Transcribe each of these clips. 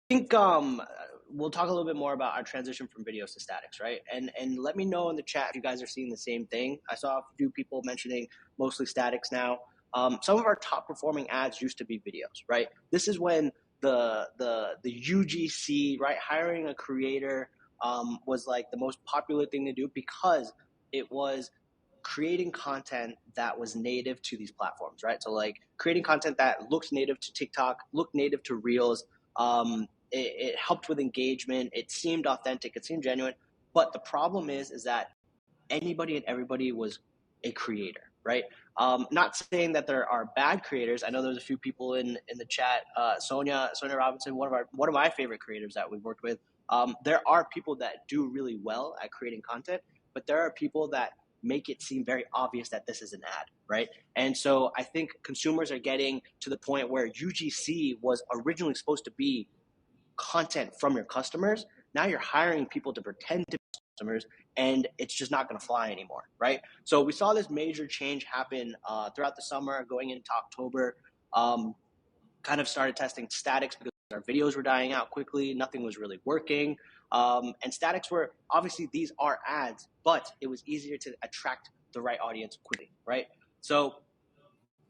think we'll talk a little bit more about our transition from videos to statics, right? And let me know in the chat if you guys are seeing the same thing. I saw a few people mentioning mostly statics now. Some of our top performing ads used to be videos, right? This is when the UGC, right, hiring a creator was like the most popular thing to do because it was creating content that was native to these platforms, right? So like creating content that looks native to TikTok, looked native to Reels. It helped with engagement. It seemed authentic. It seemed genuine. But the problem is that anybody and everybody was a creator, right? Not saying that there are bad creators. I know there's a few people in the chat. Sonia Robinson, one of my favorite creators that we've worked with. There are people that do really well at creating content, but there are people that make it seem very obvious that this is an ad, right? And so I think consumers are getting to the point where UGC was originally supposed to be content from your customers. Now you're hiring people to pretend to be customers, and it's just not going to fly anymore, right? So we saw this major change happen throughout the summer, going into October. Kind of started testing statics because our videos were dying out quickly. Nothing was really working. And statics were, obviously, these are ads, but it was easier to attract the right audience quickly, right? So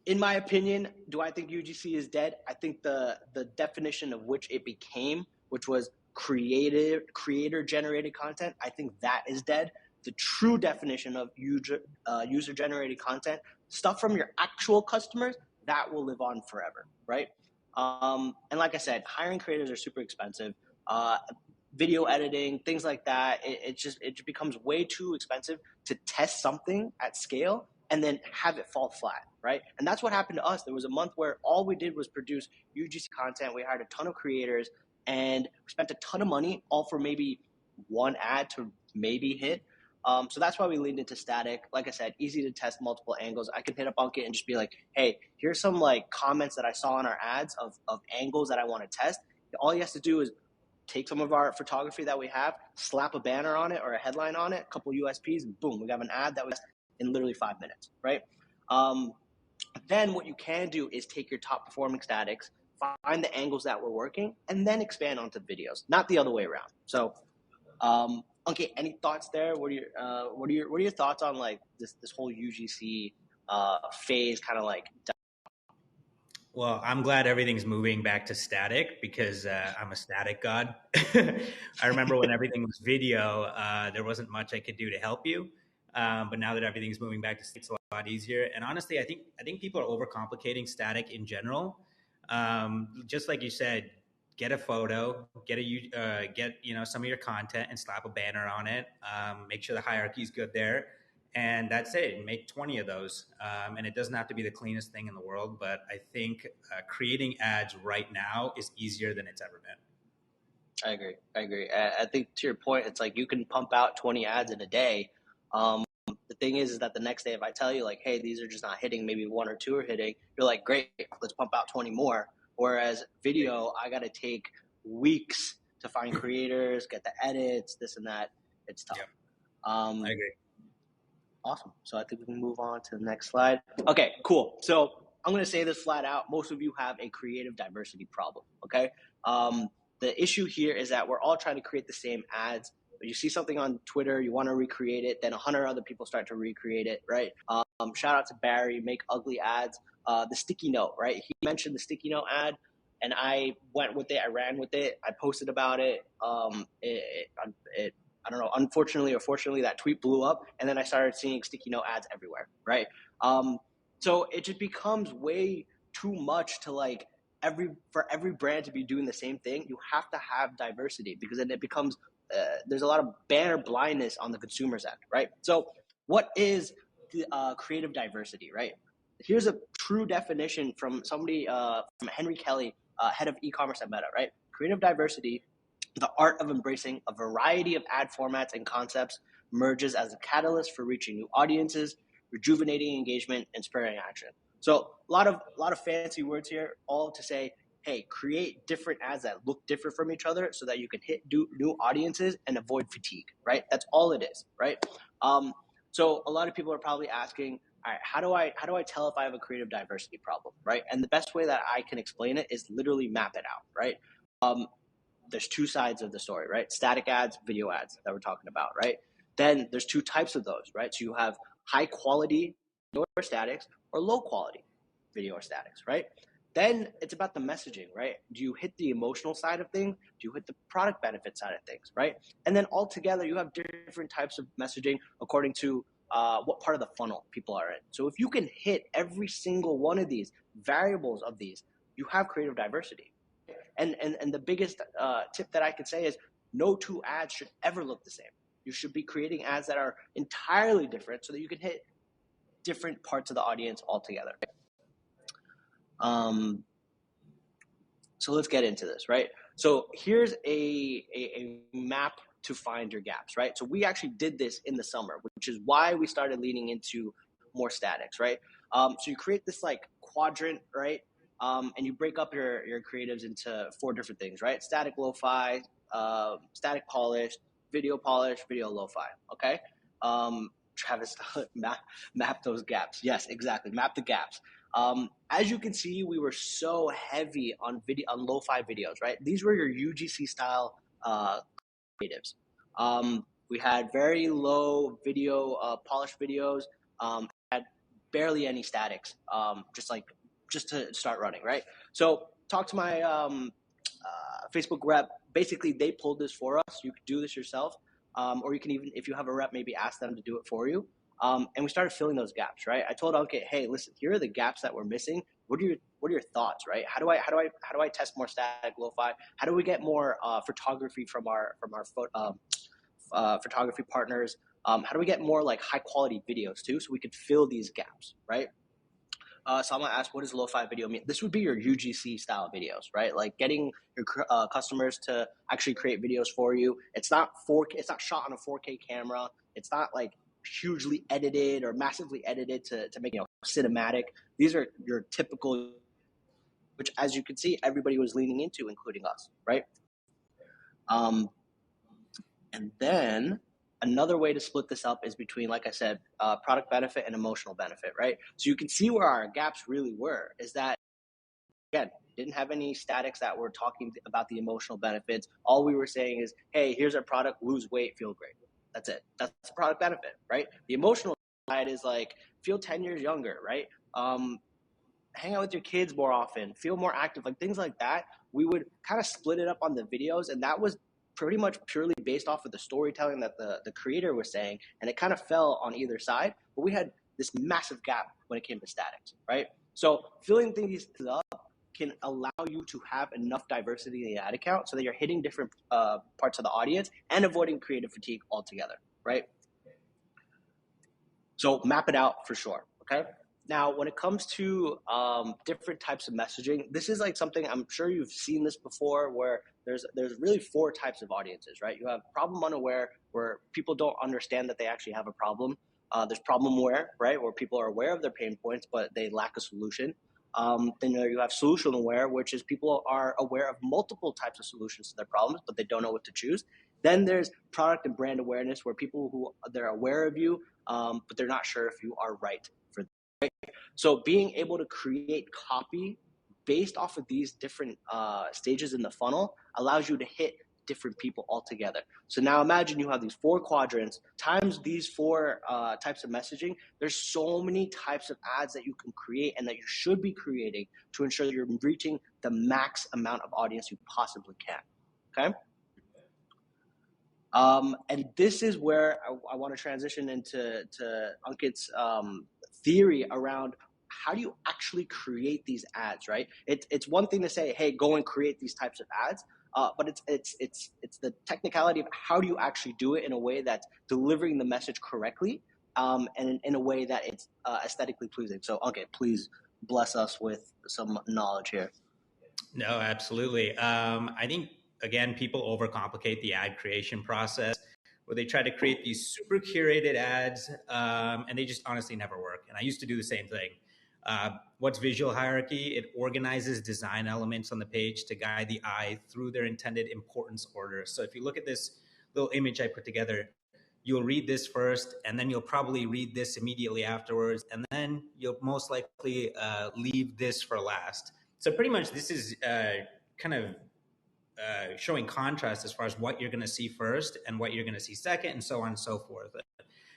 in my opinion, do I think UGC is dead? I think the definition of which it became, which was creator-generated content, I think that is dead. The true definition of user-generated content, stuff from your actual customers, that will live on forever, right? And like I said, hiring creators are super expensive. Video editing, things like that, it just becomes way too expensive to test something at scale and then have it fall flat, right? And that's what happened to us. There was a month where all we did was produce UGC content. We hired a ton of creators and we spent a ton of money, all for maybe one ad to maybe hit. So that's why we leaned into static. Like I said, easy to test multiple angles. I can hit up on it and just be like, hey, here's some like comments that I saw in our ads of angles that I want to test. All he has to do is take some of our photography that we have, slap a banner on it or a headline on it, a couple USPs, and boom, we have an ad that was in literally 5 minutes, right? Then what you can do is take your top performing statics, find the angles that were working, and then expand onto videos, not the other way around. So, okay, any thoughts there? What are your thoughts on like this whole UGC phase, kind of like? Well, I'm glad everything's moving back to static because I'm a static god. I remember when everything was video, there wasn't much I could do to help you. But now that everything's moving back to static, it's a lot easier. And honestly, I think people are overcomplicating static in general. Just like you said, get a photo, get some of your content and slap a banner on it. Make sure the hierarchy is good there. And that's it. Make 20 of those. And it doesn't have to be the cleanest thing in the world, but I think creating ads right now is easier than it's ever been. I agree. I think to your point, it's like you can pump out 20 ads in a day. The thing is that the next day, if I tell you like, hey, these are just not hitting, maybe one or two are hitting, you're like, great, let's pump out 20 more. Whereas video, I got to take weeks to find creators, get the edits, this and that. It's tough. Yep. I agree. Awesome. So I think we can move on to the next slide. Okay, cool. So I'm going to say this flat out. Most of you have a creative diversity problem, okay? The issue here is that we're all trying to create the same ads. You see something on Twitter, you want to recreate it, then 100 other people start to recreate it, right? Shout out to Barry, make ugly ads. The sticky note, right? He mentioned the sticky note ad, and I went with it. I ran with it. I posted about it. I don't know, unfortunately or fortunately, that tweet blew up, and then I started seeing sticky note ads everywhere, right? So it just becomes way too much to like for every brand to be doing the same thing. You have to have diversity because then it becomes there's a lot of banner blindness on the consumer's end, right? So what is the creative diversity, right? Here's a true definition from somebody, from Henry Kelly, head of e-commerce at Meta, right? Creative diversity, the art of embracing a variety of ad formats and concepts, emerges as a catalyst for reaching new audiences, rejuvenating engagement, and spurring action. So a lot of fancy words here, all to say, hey, create different ads that look different from each other so that you can hit new audiences and avoid fatigue, right? That's all it is, right? So a lot of people are probably asking, all right, how do I tell if I have a creative diversity problem, right? And the best way that I can explain it is literally map it out, right? there's two sides of the story, right? Static ads, video ads that we're talking about, right? Then there's two types of those, right? So you have high quality video or statics or low quality video or statics, right? Then it's about the messaging, right? Do you hit the emotional side of things? Do you hit the product benefit side of things, right? And then altogether, you have different types of messaging according to what part of the funnel people are in. So if you can hit every single one of these variables of these, you have creative diversity. And the biggest tip that I could say is no two ads should ever look the same. You should be creating ads that are entirely different so that you can hit different parts of the audience altogether. So let's get into this, right? So here's a map to find your gaps, right? So we actually did this in the summer, which is why we started leaning into more statics, right? So you create this like quadrant, right? And you break up your creatives into 4 different things, right? Static lo-fi, static polished, video lo-fi, okay? Travis, map those gaps. Yes, exactly. Map the gaps. As you can see, we were so heavy on lo-fi videos, right? These were your UGC style creatives. We had very low video, polished videos, had barely any statics, just to start running, right? So talk to my Facebook rep. Basically, they pulled this for us. You could do this yourself, or you can even, if you have a rep, maybe ask them to do it for you. And we started filling those gaps, right? I told Ankit, hey, listen, here are the gaps that we're missing. What are your thoughts, right? How do I test more static lo-fi? How do we get more photography from our photography partners? How do we get more like high quality videos too, so we could fill these gaps, right? So I'm gonna ask, what does lo-fi video mean? This would be your UGC style videos, right? Like getting your customers to actually create videos for you. It's not 4K. It's not shot on a 4K camera. It's not like hugely edited or massively edited to make cinematic. These are your typical, which as you can see, everybody was leaning into, including us, right? And then another way to split this up is between, like I said, product benefit and emotional benefit, right? So you can see where our gaps really were, is that, again, didn't have any statics that were talking about the emotional benefits. All we were saying is, hey, here's our product, lose weight, feel great. That's it. That's the product benefit, right? The emotional side is like, feel 10 years younger, right? Hang out with your kids more often, feel more active, like things like that. We would kind of split it up on the videos, and that was pretty much purely based off of the storytelling that the creator was saying, and it kind of fell on either side. But we had this massive gap when it came to statics, right? So filling things up can allow you to have enough diversity in the ad account so that you're hitting different parts of the audience and avoiding creative fatigue altogether, right? So map it out for sure, okay? Now, when it comes to different types of messaging, this is like something, I'm sure you've seen this before, where there's really 4 types of audiences, right? You have problem unaware, where people don't understand that they actually have a problem. There's problem aware, right, where people are aware of their pain points, but they lack a solution. Then you have solution aware, which is people are aware of multiple types of solutions to their problems, but they don't know what to choose. Then there's product and brand awareness, where people who they're aware of you, but they're not sure if you are right for them. Right? So being able to create copy based off of these different stages in the funnel allows you to hit different people altogether. So now imagine you have these 4 quadrants times these 4 types of messaging. There's so many types of ads that you can create and that you should be creating to ensure that you're reaching the max amount of audience you possibly can. Okay. And this is where I want to transition into Ankit's theory around how do you actually create these ads, right? It's one thing to say, hey, go and create these types of ads, but it's the technicality of how do you actually do it in a way that's delivering the message correctly, and in a way that it's aesthetically pleasing. So, okay, please bless us with some knowledge here. No, absolutely. I think, again, people overcomplicate the ad creation process, where they try to create these super curated ads, and they just honestly never work. And I used to do the same thing. What's visual hierarchy? It organizes design elements on the page to guide the eye through their intended importance order. So if you look at this little image I put together, you'll read this first, and then you'll probably read this immediately afterwards, and then you'll most likely leave this for last. So pretty much this is kind of showing contrast as far as what you're going to see first and what you're going to see second, and so on and so forth.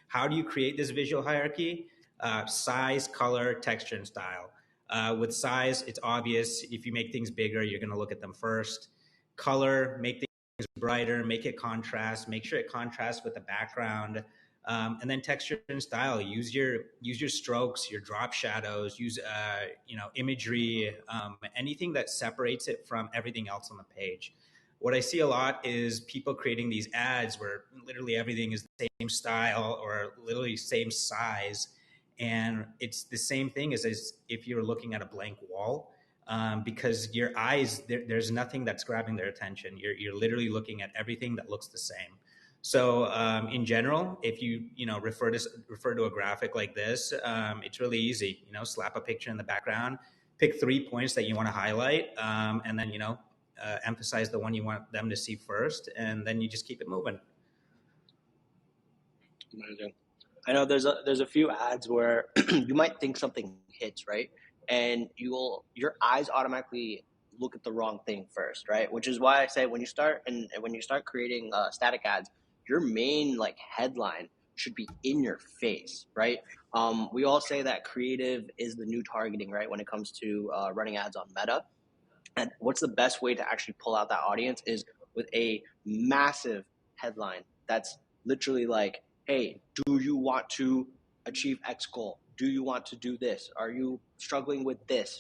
How do you create this visual hierarchy? Size, color, texture, and style. With size, it's obvious. If you make things bigger, you're going to look at them first. Color, make things brighter, make it contrast, make sure it contrasts with the background. And then texture and style. Use your strokes, your drop shadows. Use imagery, anything that separates it from everything else on the page. What I see a lot is people creating these ads where literally everything is the same style or literally same size, and it's the same thing as if you're looking at a blank wall. Because your eyes, there's nothing that's grabbing their attention. You're literally looking at everything that looks the same. So in general, if you refer to a graphic like this, it's really easy. Slap a picture in the background, pick 3 points that you want to highlight, and then emphasize the one you want them to see first, and then you just keep it moving. Amazing. I know there's a few ads where you might think something hits, right? And your eyes automatically look at the wrong thing first, right? Which is why I say when you start creating static ads, your main headline should be in your face, right? We all say that creative is the new targeting, right? When it comes to running ads on Meta. And what's the best way to actually pull out that audience is with a massive headline that's literally like, hey, do you want to achieve X goal? Do you want to do this? Are you struggling with this?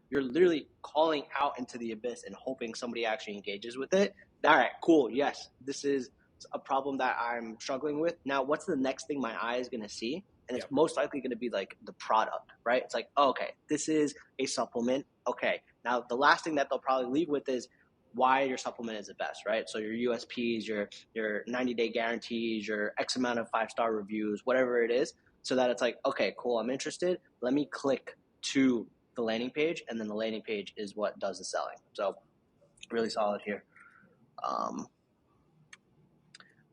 You're literally calling out into the abyss and hoping somebody actually engages with it. All right, cool. Yes, this is a problem that I'm struggling with. Now, what's the next thing my eye is going to see? And it's most likely going to be like the product, right? It's like, oh, okay, this is a supplement. Okay, now the last thing that they'll probably leave with is why your supplement is the best, right? So your USPs, your 90-day guarantees, your X amount of 5-star reviews, whatever it is, so that it's like, okay, cool, I'm interested. Let me click to the landing page, and then the landing page is what does the selling. So really solid here.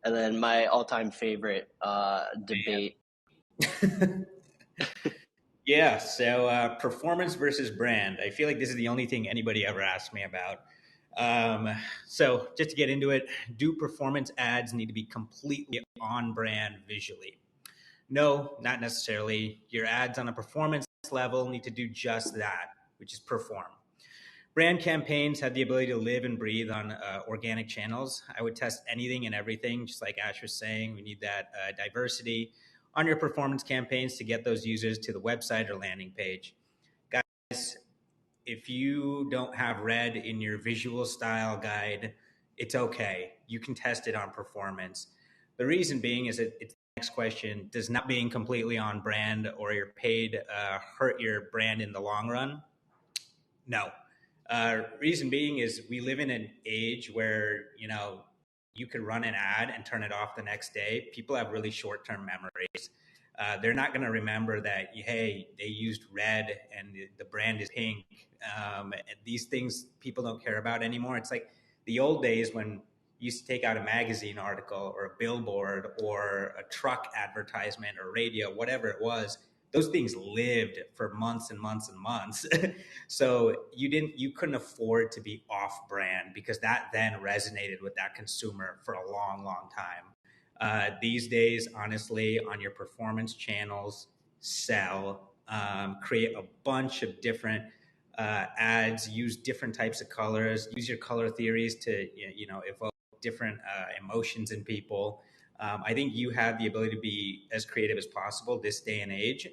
And then my all-time favorite debate. Yeah, so performance versus brand. I feel like this is the only thing anybody ever asked me about. So just to get into it, do performance ads need to be completely on brand visually? No, not necessarily. Your ads on a performance level need to do just that, which is perform. Brand campaigns have the ability to live and breathe on organic channels. I would test anything and everything, just like Ash was saying. We need that diversity on your performance campaigns to get those users to the website or landing page. Guys, if you don't have red in your visual style guide, it's okay. You can test it on performance. The reason being is that it's the next question. Does not being completely on brand or your paid hurt your brand in the long run? No. Reason being is we live in an age where, you could run an ad and turn it off the next day. People have really short-term memories. They're not going to remember that, hey, they used red and the brand is pink. And these things people don't care about anymore. It's like the old days when you used to take out a magazine article or a billboard or a truck advertisement or radio, whatever it was. Those things lived for months and months and months. So you couldn't afford to be off brand because that then resonated with that consumer for a long, long time. These days, honestly, on your performance channels, sell, create a bunch of different ads, use different types of colors, use your color theories to evoke different emotions in people. I think you have the ability to be as creative as possible this day and age,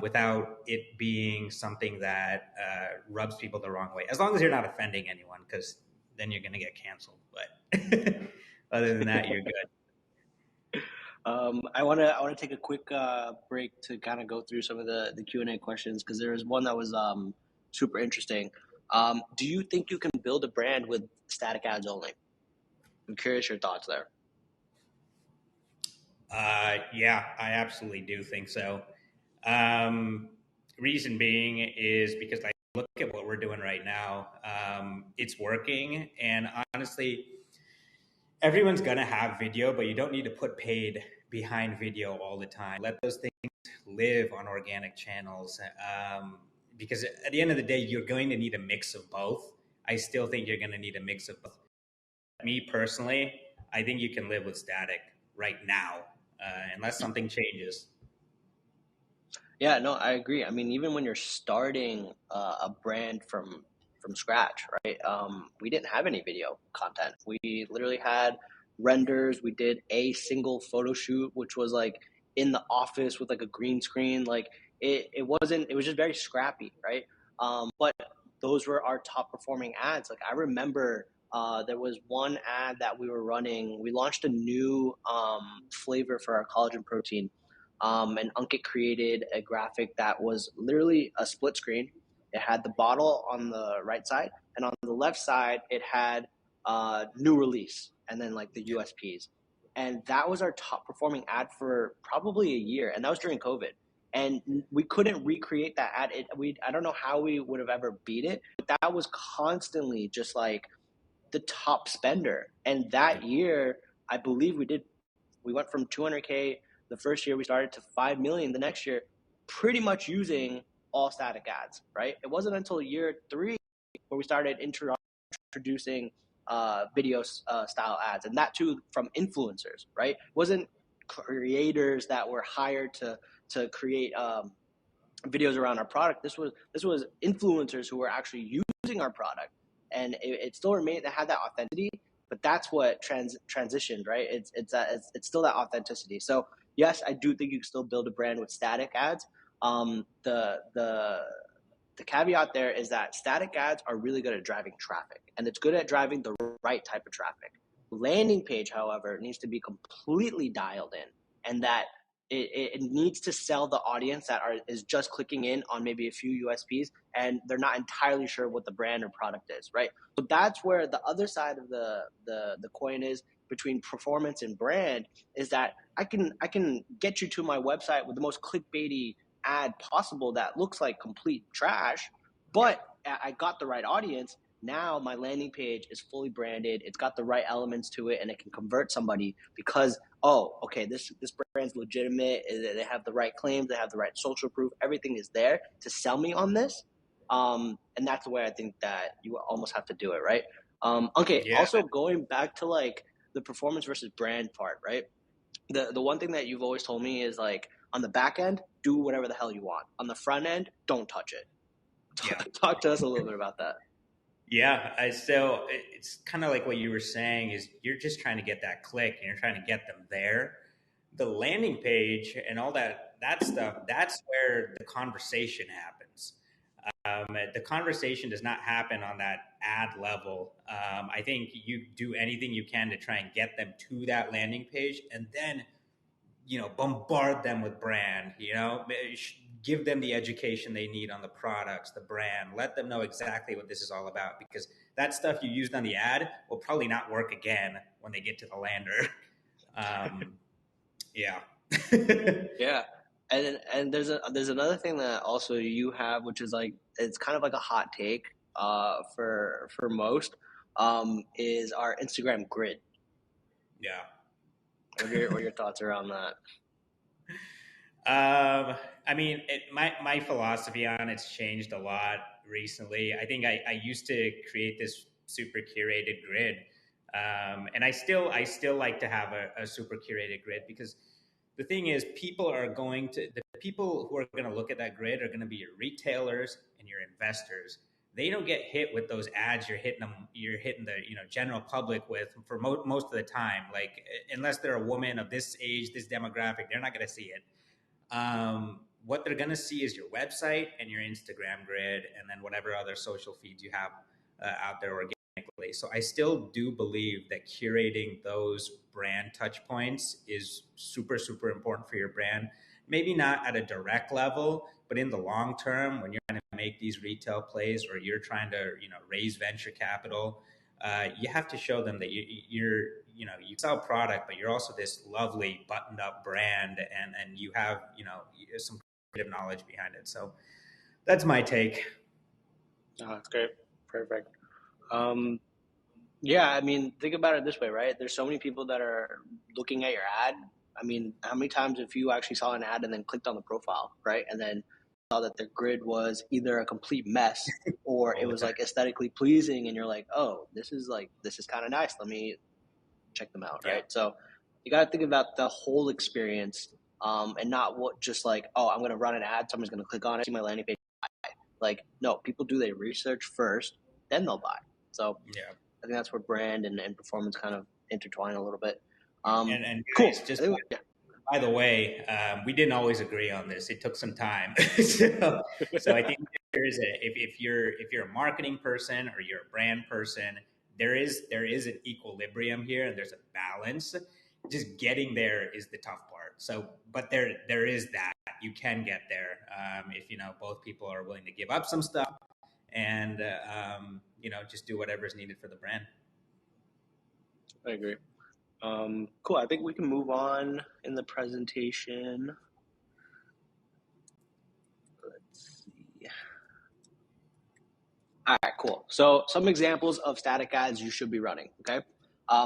without it being something that rubs people the wrong way. As long as you're not offending anyone, because then you're going to get canceled. But other than that, you're good. I want to take a quick break to kind of go through some of the Q&A questions because there was one that was super interesting. Do you think you can build a brand with static ads only? I'm curious your thoughts there. Yeah, I absolutely do think so. Reason being is because I look at what we're doing right now. It's working, and honestly, everyone's gonna have video, but you don't need to put paid behind video all the time. Let those things live on organic channels, because at the end of the day, you're going to need a mix of both. I still think you're going to need a mix of both. Me personally, I think you can live with static right now, unless something changes. Yeah, no, I agree. I mean, even when you're starting a brand from scratch, right? We didn't have any video content. We literally had renders. We did a single photo shoot, which was like in the office with like a green screen. Like it wasn't. It was just very scrappy, right? But those were our top performing ads. Like I remember. There was one ad that we were running. We launched a new flavor for our collagen protein, and Unkit created a graphic that was literally a split screen. It had the bottle on the right side, and on the left side, it had new release and then like the Yeah. USPs. And that was our top performing ad for probably a year, and that was during COVID. And we couldn't recreate that ad. I don't know how we would have ever beat it, but that was constantly just like the top spender. And Yeah. that year, I believe we went from 200K the first year we started to 5 million the next year, pretty much using all static ads, right? It wasn't until year 3 where we started introducing video style ads, and that too from influencers, right? It wasn't creators that were hired to create videos around our product. This was influencers who were actually using our product, and it still remained. It had that authenticity, but that's what transitioned, right? It's still that authenticity. So yes, I do think you can still build a brand with static ads. The caveat there is that static ads are really good at driving traffic, and it's good at driving the right type of traffic. Landing page, however, needs to be completely dialed in, and that it needs to sell the audience that is just clicking in on maybe a few USPs, and they're not entirely sure what the brand or product is, right? So that's where the other side of the coin is between performance and brand, is that I can get you to my website with the most clickbaity ad possible that looks like complete trash, Yeah. but I got the right audience. Now my landing page is fully branded. It's got the right elements to it, and it can convert somebody because, oh, okay, this brand's legitimate. They have the right claims. They have the right social proof. Everything is there to sell me on this. And that's the way I think that you almost have to do it, right? Okay. Yeah. Also, going back to like the performance versus brand part, right? The one thing that you've always told me is like on the back end, do whatever the hell you want. On the front end, don't touch it. Yeah. Talk to us a little bit about that. Yeah, so it's kind of like what you were saying is you're just trying to get that click and you're trying to get them there. The landing page and all that stuff, that's where the conversation happens. The conversation does not happen on that ad level. I think you do anything you can to try and get them to that landing page, and then bombard them with brand, give them the education they need on the products, the brand, let them know exactly what this is all about, because that stuff you used on the ad will probably not work again when they get to the lander. um, yeah. Yeah. And there's another thing that also you have, which is like it's kind of like a hot take for most, is our Instagram grid. Yeah. What are your thoughts around that? I mean, my philosophy on it's changed a lot recently. I think I used to create this super curated grid, and I still like to have a super curated grid, because the thing is, the people who are going to look at that grid are going to be your retailers and your investors. They don't get hit with those ads you're hitting the general public with for most of the time. Like, unless they're a woman of this age, this demographic, they're not going to see it. What they're going to see is your website and your Instagram grid, and then whatever other social feeds you have out there organically. So I still do believe that curating those brand touch points is super, super important for your brand. Maybe not at a direct level, but in the long term, when you're trying to make these retail plays, or you're trying to raise venture capital, you have to show them that you sell product, but you're also this lovely buttoned up brand, and you have some creative knowledge behind it. So that's my take. Oh, that's great. Perfect. Um, yeah, I mean, think about it this way, right? There's so many people that are looking at your ad. I mean, how many times if you actually saw an ad and then clicked on the profile, right? And then that the grid was either a complete mess or it all the was time. like aesthetically pleasing, and you're like, oh, this is kind of nice. Let me check them out, Yeah. right? So you got to think about the whole experience, and not what just like, oh, I'm going to run an ad, someone's going to click on it, see my landing page. Like, no, people do their research first, then they'll buy. So Yeah. I think that's where brand and performance kind of intertwine a little bit. And Cool. guys, just I think, yeah. by the way, we didn't always agree on this. It took some time. So I think there's if you're a marketing person or you're a brand person, there is an equilibrium here and there's a balance. Just getting there is the tough part. So, but there is that you can get there if both people are willing to give up some stuff and just do whatever is needed for the brand. I agree. Cool. I think we can move on in the presentation. Let's see. All right, cool. So some examples of static ads you should be running, okay?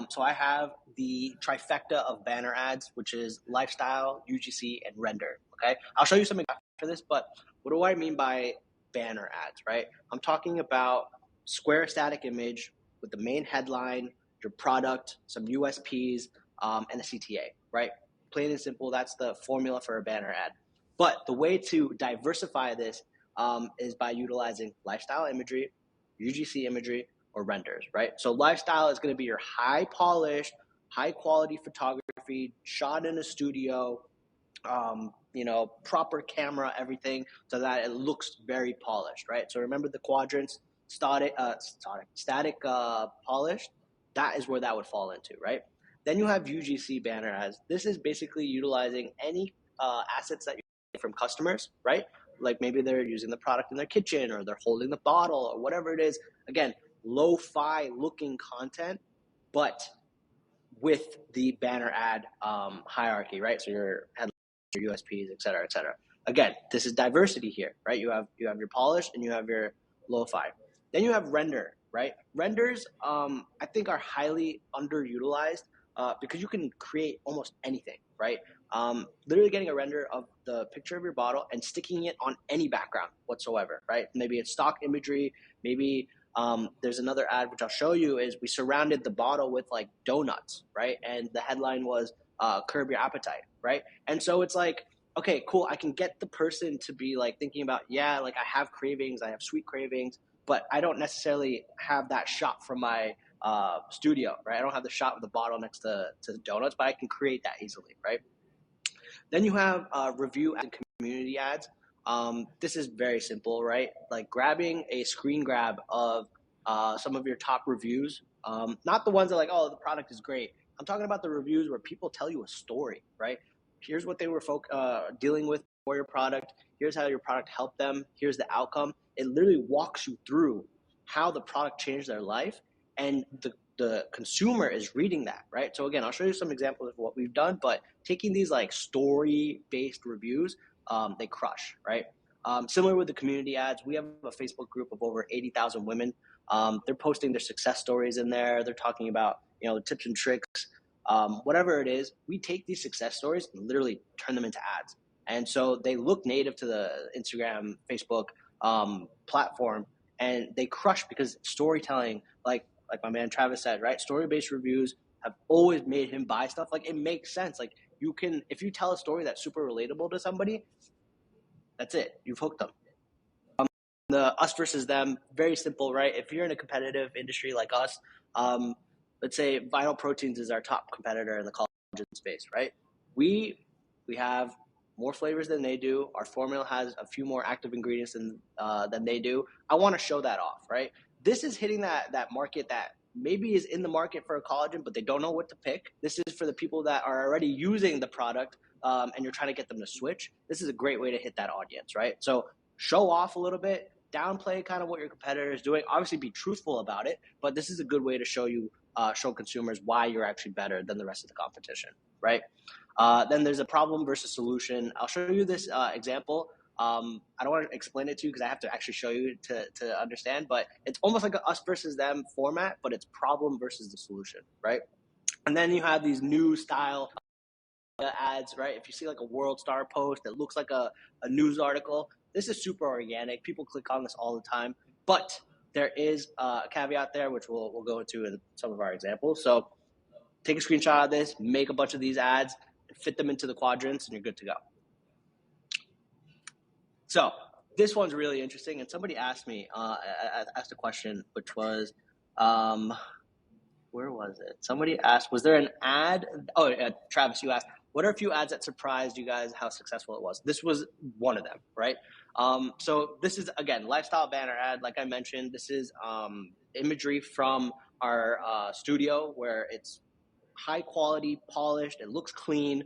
So I have the trifecta of banner ads, which is lifestyle, UGC, and render, okay? I'll show you something after this, but what do I mean by banner ads, right? I'm talking about square static image with the main headline, your product, some USPs, and a CTA, right? Plain and simple, that's the formula for a banner ad. But the way to diversify this is by utilizing lifestyle imagery, UGC imagery, or renders, right? So lifestyle is going to be your high polished, high quality photography shot in a studio, proper camera, everything, so that it looks very polished, right? So remember the quadrants, static, polished. That is where that would fall into, right? Then you have UGC banner ads. This is basically utilizing any assets that you get from customers, right? Like maybe they're using the product in their kitchen or they're holding the bottle or whatever it is. Again, lo-fi looking content, but with the banner ad hierarchy, right? So your headlines, your USPs, et cetera, et cetera. Again, this is diversity here, right? You have your polished and you have your lo-fi. Then you have render, right? Renders, I think, are highly underutilized because you can create almost anything, right? Literally getting a render of the picture of your bottle and sticking it on any background whatsoever, right? Maybe it's stock imagery, maybe there's another ad which I'll show you is we surrounded the bottle with like donuts, right? And the headline was curb your appetite, right? And so it's like, okay, cool. I can get the person to be like thinking about, yeah, like I have cravings, I have sweet cravings, but I don't necessarily have that shot from my studio, right? I don't have the shot with the bottle next to the donuts, but I can create that easily, right? Then you have review and community ads. This is very simple, right? Like grabbing a screen grab of some of your top reviews, not the ones that like, oh, the product is great. I'm talking about the reviews where people tell you a story, right? Here's what they were dealing with for your product. Here's how your product helped them. Here's the outcome. It literally walks you through how the product changed their life, and the consumer is reading that, right? So again, I'll show you some examples of what we've done, but taking these like story-based reviews, they crush, right? Similar with the community ads, we have a Facebook group of over 80,000 women. They're posting their success stories in there. They're talking about, the tips and tricks, whatever it is. We take these success stories and literally turn them into ads. And so they look native to the Instagram, Facebook platform, and they crush because storytelling, like my man Travis said, right? Story-based reviews have always made him buy stuff. Like it makes sense. Like you can, if you tell a story that's super relatable to somebody, that's it. You've hooked them. The us versus them, very simple, right? If you're in a competitive industry like us, let's say Vital Proteins is our top competitor in the collagen space, right? We have more flavors than they do. Our formula has a few more active ingredients than they do. I want to show that off, right? This is hitting that market that maybe is in the market for a collagen, but they don't know what to pick. This is for the people that are already using the product, and you're trying to get them to switch. This is a great way to hit that audience, right? So show off a little bit, downplay kind of what your competitor is doing. Obviously, be truthful about it, but this is a good way to show consumers why you're actually better than the rest of the competition, right? Then there's a problem versus solution. I'll show you this example. I don't want to explain it to you because I have to actually show you to understand, but it's almost like a us versus them format, but it's problem versus the solution, right? And then you have these new style ads, right? If you see like a World Star post that looks like a news article, this is super organic. People click on this all the time, but there is a caveat there, which we'll go into in some of our examples. So take a screenshot of this, make a bunch of these ads, and fit them into the quadrants, and you're good to go. So this one's really interesting, and somebody asked me, asked a question, which was, where was it? Somebody asked, was there an ad? Oh, Travis, you asked, what are a few ads that surprised you guys how successful it was? This was one of them, right? So this is, again, lifestyle banner ad. Like I mentioned, this is imagery from our studio where it's high quality, polished, it looks clean.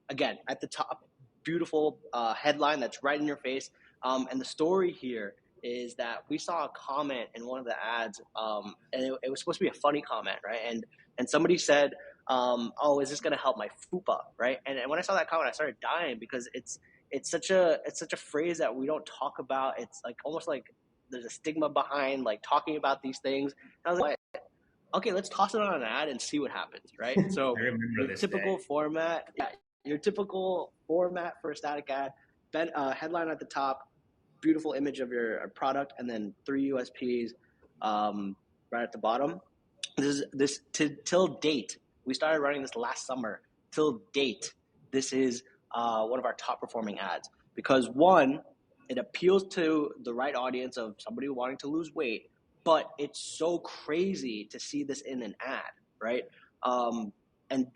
Again, at the top, beautiful headline that's right in your face. And the story here is that we saw a comment in one of the ads, and it was supposed to be a funny comment, right? And somebody said, "Oh, is this going to help my fupa?" Right? And when I saw that comment, I started dying because it's such a phrase that we don't talk about. It's like almost like there's a stigma behind like talking about these things. And I was like, okay, let's toss it on an ad and see what happens, right? So your typical format, your typical format for a static ad, headline at the top, beautiful image of your product, and then 3 USPs right at the bottom. This till date. We started running this last summer. Till date, this is one of our top performing ads because one, it appeals to the right audience of somebody wanting to lose weight, but it's so crazy to see this in an ad, right? And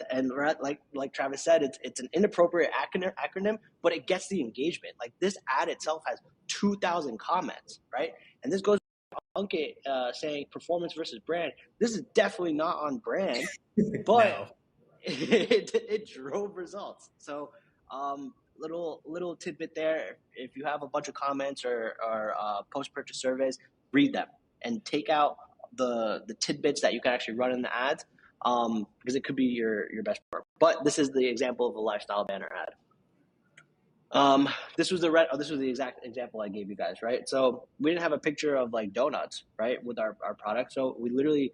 like Travis said, it's an inappropriate acronym, but it gets the engagement. Like this ad itself has 2,000 comments, right? And this goes Uncle saying performance versus brand. This is definitely not on brand, but no. it drove results. So little tidbit there. If you have a bunch of comments or post-purchase surveys, read them and take out the tidbits that you can actually run in the ads because it could be your best part. But this is the example of a lifestyle banner ad. This was the exact example I gave you guys, right? So we didn't have a picture of like donuts, right, with our product. So we literally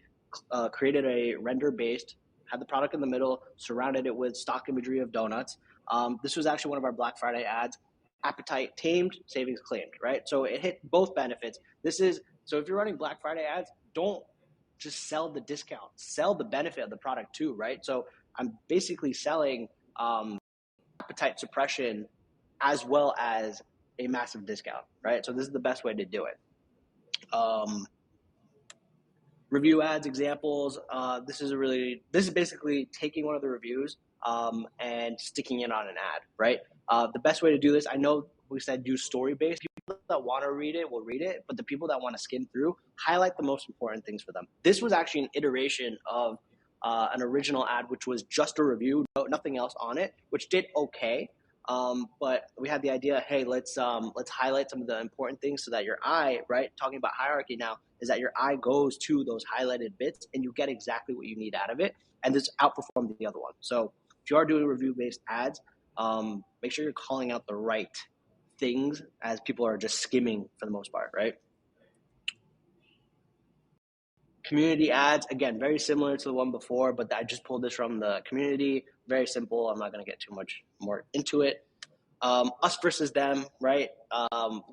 created a render based, had the product in the middle, surrounded it with stock imagery of donuts. This was actually one of our Black Friday ads. Appetite tamed, savings claimed, right? So it hit both benefits. So if you're running Black Friday ads, don't just sell the discount, sell the benefit of the product too, right? So I'm basically selling appetite suppression as well as a massive discount, right? So this is the best way to do it. Review ads examples. This is basically taking one of the reviews and sticking it on an ad, right? The best way to do this, I know we said use story-based. People that want to read it will read it, but the people that want to skim through, highlight the most important things for them. This was actually an iteration of an original ad, which was just a review, nothing else on it, which did okay. But we had the idea, hey, let's highlight some of the important things so that your eye, right, talking about hierarchy now, is that your eye goes to those highlighted bits and you get exactly what you need out of it, and this outperformed the other one. So if you are doing review-based ads, make sure you're calling out the right things as people are just skimming for the most part, right? Community ads, again, very similar to the one before, but I just pulled this from the community. Very simple. I'm not going to get too much more into it. Us versus them, right?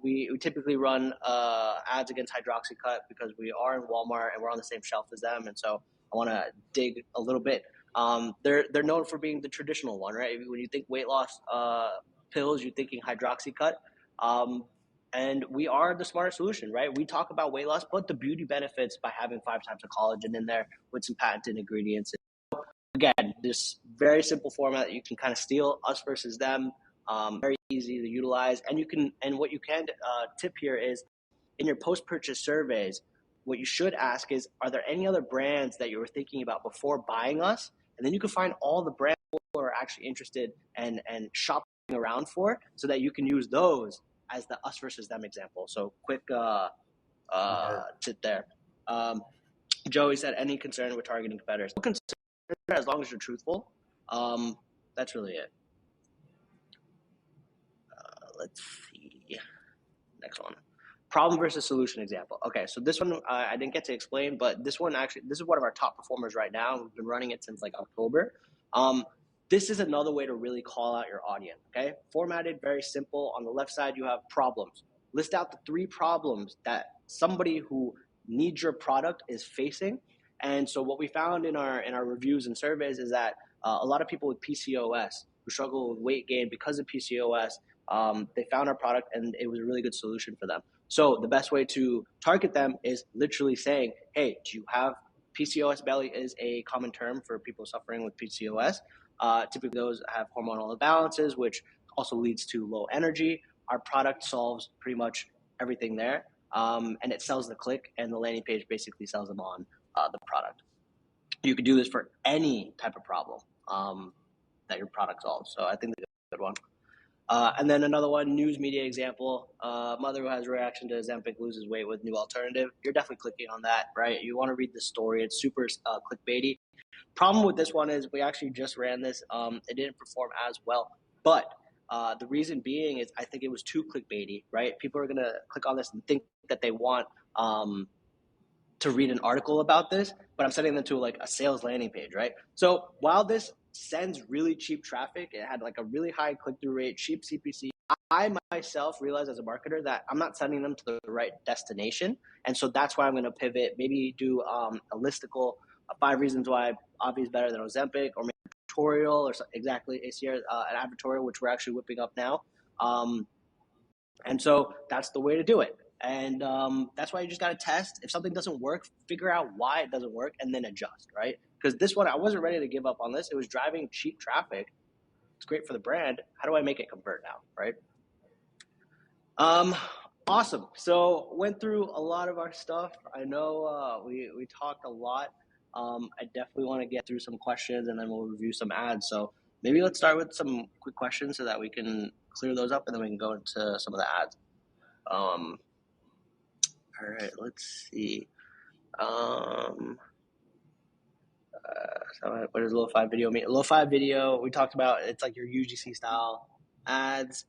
We typically run ads against HydroxyCut because we are in Walmart and we're on the same shelf as them. And so I want to dig a little bit. They're known for being the traditional one, right? When you think weight loss pills, you're thinking HydroxyCut. And we are the smarter solution, right? We talk about weight loss, but the beauty benefits by having 5 types of collagen in there with some patented ingredients. Again, this very simple format that you can kind of steal, us versus them, very easy to utilize. And what you can tip here is in your post-purchase surveys, what you should ask is, are there any other brands that you were thinking about before buying us? And then you can find all the brands people are actually interested and shopping around for so that you can use those as the us versus them example. So quick tip there. Joey said, any concern with targeting competitors? No concern as long as you're truthful. That's really it. Let's see. Next one. Problem versus solution example. Okay, so this one I didn't get to explain, but this one actually, this is one of our top performers right now. We've been running it since like October. this is another way to really call out your audience, okay? Formatted, very simple. On the left side, you have problems. List out the 3 problems that somebody who needs your product is facing. And so what we found in our reviews and surveys is that a lot of people with PCOS who struggle with weight gain because of PCOS, they found our product and it was a really good solution for them. So the best way to target them is literally saying, hey, do you have PCOS? Belly is a common term for people suffering with PCOS. Typically, those have hormonal imbalances, which also leads to low energy. Our product solves pretty much everything there, and it sells the click, and the landing page basically sells them on the product. You could do this for any type of problem that your product solves. So I think that's a good one. And then another one, news media example. Mother who has reaction to Ozempic loses weight with new alternative. You're definitely clicking on that, right? You want to read the story. It's super clickbaity. Problem with this one is we actually just ran this. It didn't perform as well. But the reason being is I think it was too clickbaity, right? People are going to click on this and think that they want to read an article about this, but I'm sending them to like a sales landing page, right? So while this sends really cheap traffic, it had like a really high click-through rate, cheap CPC. I myself realized as a marketer that I'm not sending them to the right destination. And so that's why I'm going to pivot, maybe do a listicle, 5 reasons why Obvi is better than Ozempic, or maybe tutorial, or exactly ACR, an advertorial, which we're actually whipping up now. And so that's the way to do it. And that's why you just got to test. If something doesn't work, figure out why it doesn't work and then adjust, right? Because this one, I wasn't ready to give up on this. It was driving cheap traffic. It's great for the brand. How do I make it convert now, right? Awesome. So went through a lot of our stuff. I know we talked a lot. I definitely want to get through some questions and then we'll review some ads. So maybe let's start with some quick questions so that we can clear those up and then we can go into some of the ads. All right, let's see. So what does lo-fi video mean? Lo-fi video, we talked about, it's like your UGC style ads.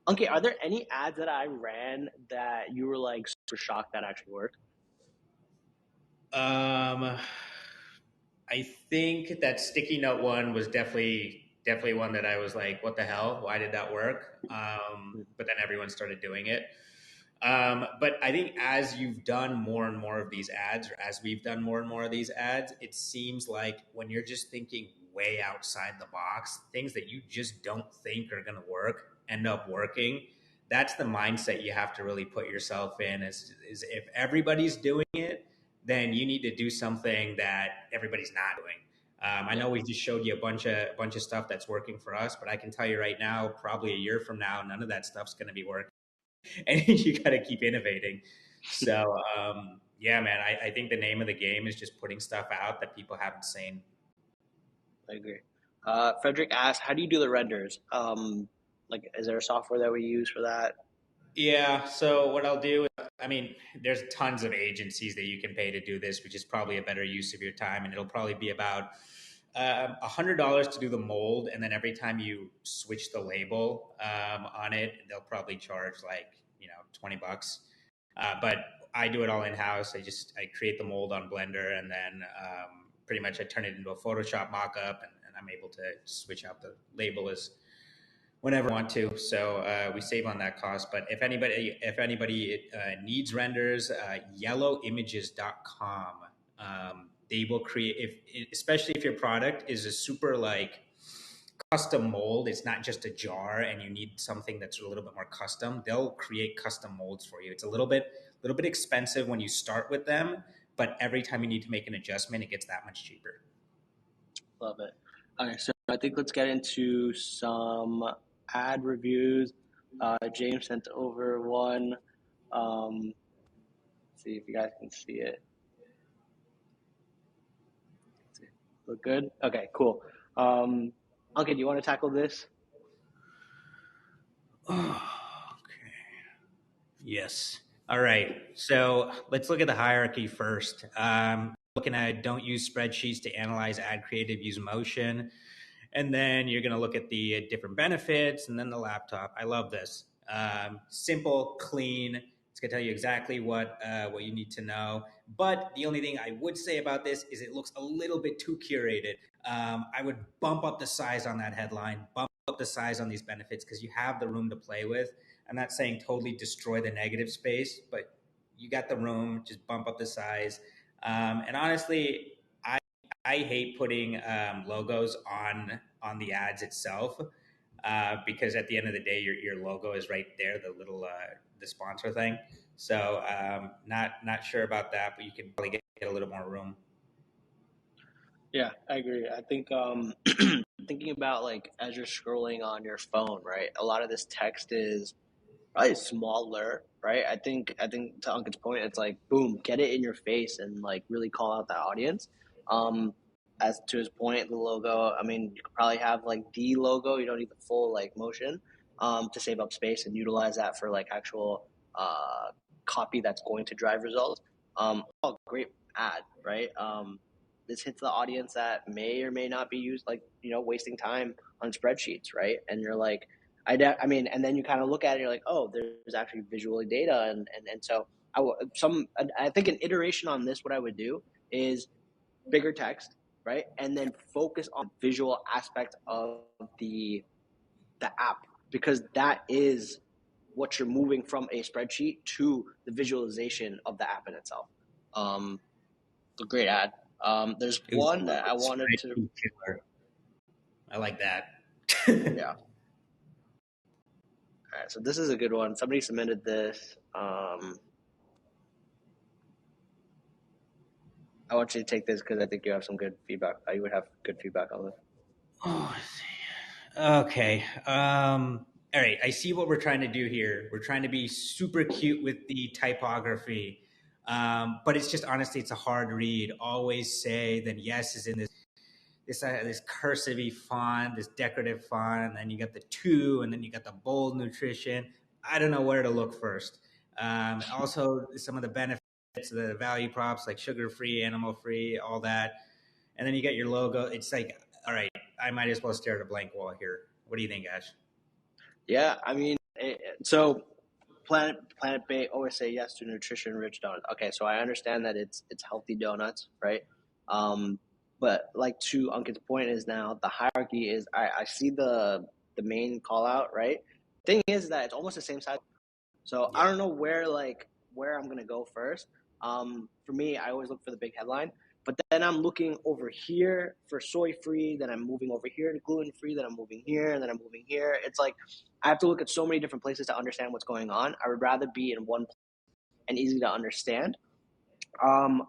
Okay, are there any ads that I ran that you were like super shocked that actually worked? I think that sticky note one was definitely one that I was like, what the hell? Why did that work? But then everyone started doing it. But I think as you've done more and more of these ads, or as we've done more and more of these ads, it seems like when you're just thinking way outside the box, things that you just don't think are going to work end up working. That's the mindset you have to really put yourself in is if everybody's doing it, then you need to do something that everybody's not doing. I know we just showed you a bunch of stuff that's working for us, but I can tell you right now, probably a year from now, none of that stuff's going to be working. And you got to keep innovating. So yeah, man, I think the name of the game is just putting stuff out that people haven't seen. I agree. Frederick asked, how do you do the renders? Like, is there a software that we use for that? Yeah. So what I'll do, I mean, there's tons of agencies that you can pay to do this, which is probably a better use of your time, and it'll probably be about $100 to do the mold, and then every time you switch the label on it, they'll probably charge like $20. But I do it all in house. I create the mold on Blender, and then pretty much I turn it into a Photoshop mockup, and I'm able to switch out the label as whenever I want to. So we save on that cost. But if anybody needs renders, yellowimages.com. They will create, especially if your product is a super like custom mold. It's not just a jar, and you need something that's a little bit more custom. They'll create custom molds for you. It's a little bit expensive when you start with them, but every time you need to make an adjustment, it gets that much cheaper. Love it. Okay, so I think let's get into some ad reviews. James sent over one. See if you guys can see it. Look good? Okay, cool. Uncle, do you want to tackle this? Okay. Yes. All right. So let's look at the hierarchy first. Looking at don't use spreadsheets to analyze ad creative, use motion. And then you're going to look at the different benefits and then the laptop. I love this. Simple, clean, It's going to tell you exactly what you need to know. But the only thing I would say about this is it looks a little bit too curated. I would bump up the size on that headline, bump up the size on these benefits, because you have the room to play with. I'm not saying totally destroy the negative space, but you got the room. Just bump up the size. And honestly, I hate putting logos on the ads itself, because at the end of the day, your logo is right there, the little the sponsor thing. So not sure about that, but you could probably get a little more room. Yeah, I agree. I think thinking about like as you're scrolling on your phone, right? A lot of this text is probably smaller, right? I think to Unkit's point, it's like boom, get it in your face and like really call out that audience. Um, as to his point, the logo. I mean, you could probably have like the logo. You don't need the full like motion to save up space and utilize that for like actual copy that's going to drive results. Oh, great ad, right? This hits the audience that may or may not be used, like wasting time on spreadsheets, right? And you're like, I mean, and then you kind of look at it, and you're like, oh, there's actually visual data, and so I think an iteration on this, what I would do is bigger text, right, and then focus on visual aspect of the app, because that is what you're moving from a spreadsheet to the visualization of the app in itself. A great ad. There's It was one that I wanted to, killer. I like that. yeah. All right, so this is a good one. Somebody submitted this. I want you to take this because I think you have some good feedback. You would have good feedback on this. Oh, okay. All right. I see what we're trying to do here. We're trying to be super cute with the typography, but it's just honestly, it's a hard read. Always say that yes is in this cursive font, this decorative font, and then you got the two, and then you got the bold nutrition. I don't know where to look first. Also, some of the benefits, the value props like sugar free, animal free, all that, and then you get your logo. It's like, all right, I might as well stare at a blank wall here. What do you think, Ash? Yeah, I mean, so Planet Bay always say yes to nutrition rich donuts. Okay, so I understand that it's healthy donuts, right? But like to Ankit's point is now the hierarchy is I see the main call out, right? Thing is that it's almost the same size. So I Yeah. don't know where I'm gonna go first. For me, I always look for the big headline, but then I'm looking over here for soy free. Then I'm moving over here to gluten free. Then I'm moving here, and then I'm moving here. It's like I have to look at so many different places to understand what's going on. I would rather be in one place and easy to understand.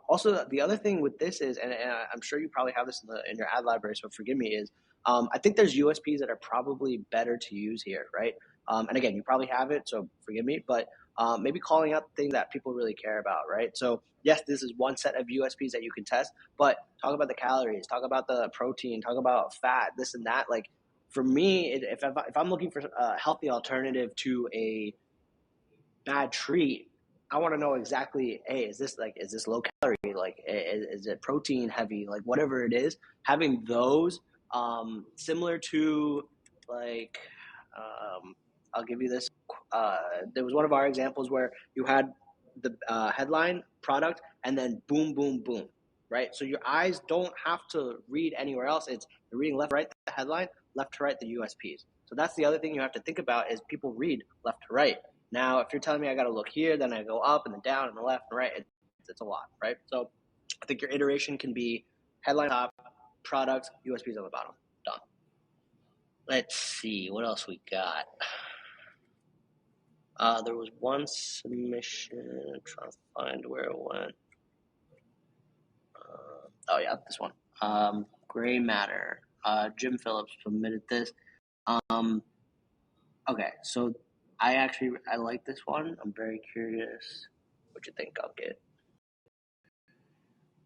Also, the other thing with this is, and I'm sure you probably have this in your ad library, so forgive me, is I think there's USPs that are probably better to use here, right? And again, you probably have it, so forgive me, but maybe calling out things that people really care about, right? So yes, this is one set of USPs that you can test, but talk about the calories, talk about the protein, talk about fat, this and that. Like for me, if I'm looking for a healthy alternative to a bad treat, I want to know exactly, hey, is this low calorie? Like, is it protein heavy? Like, whatever it is, having those, similar to like, um, I'll give you this. There was one of our examples where you had the headline product and then boom, boom, boom, right? So your eyes don't have to read anywhere else. It's you're reading left, right, the headline, left to right, the USPs. So that's the other thing you have to think about is people read left to right. Now, if you're telling me I got to look here, then I go up and then down and the left and right, it's a lot, right? So I think your iteration can be headline top, product, USPs on the bottom. Done. Let's see what else we got. There was one submission. I'm trying to find where it went. Oh yeah, this one. Gray matter. Jim Phillips submitted this. Okay, so I like this one. I'm very curious what you think I'll get.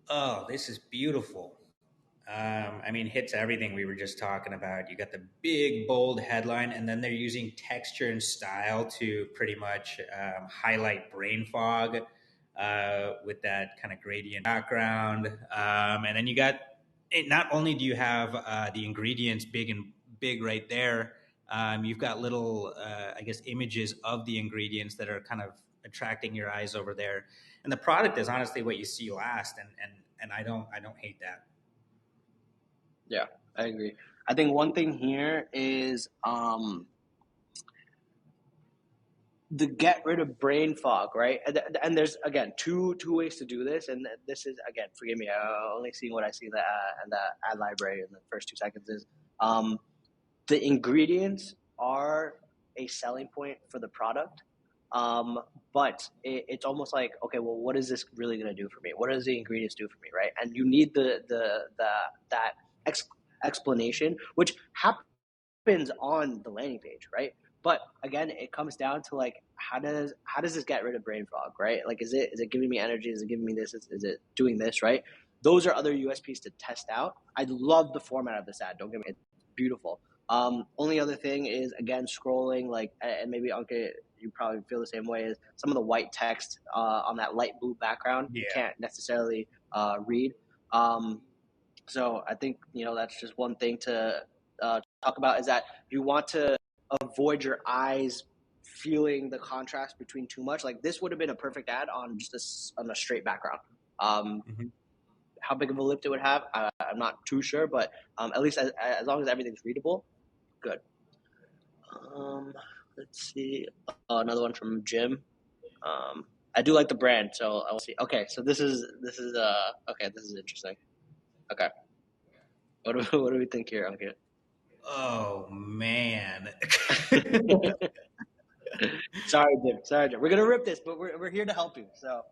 Oh, this is beautiful. I mean, hits everything we were just talking about. You got the big, bold headline, and then they're using texture and style to pretty much highlight brain fog with that kind of gradient background. And then you got not only do you have the ingredients big right there, you've got little, I guess, images of the ingredients that are kind of attracting your eyes over there. And the product is honestly what you see last. And I don't hate that. Yeah, I agree. I think one thing here is the get rid of brain fog, right? And there's again two ways to do this, and this is again, forgive me, only seeing what I see in the ad library in the first 2 seconds is the ingredients are a selling point for the product, but it's almost like, okay, well, what is this really going to do for me? What does the ingredients do for me, right? And you need that explanation, which happens on the landing page, right? But again, it comes down to like how does this get rid of brain fog, right? Like is it giving me energy? Is it giving me this? Is it doing this, right? Those are other USPs to test out. I love the format of this ad. Don't get me, it's beautiful. Only other thing is again scrolling, like, and maybe Anke, you probably feel the same way, is some of the white text on that light blue background you Yeah. can't necessarily read. So I think that's just one thing to talk about, is that you want to avoid your eyes feeling the contrast between too much. Like this would have been a perfect ad on just on a straight background. Mm-hmm. How big of a lift it would have, I'm not too sure, but at least as long as everything's readable, good. Let's see. Another one from Jim. I do like the brand, so I will see. Okay, so this is okay. This is interesting. Okay, what do we think here? Okay. Oh man. Sorry, Jim. Sorry, Jim. We're gonna rip this, but we're here to help you. So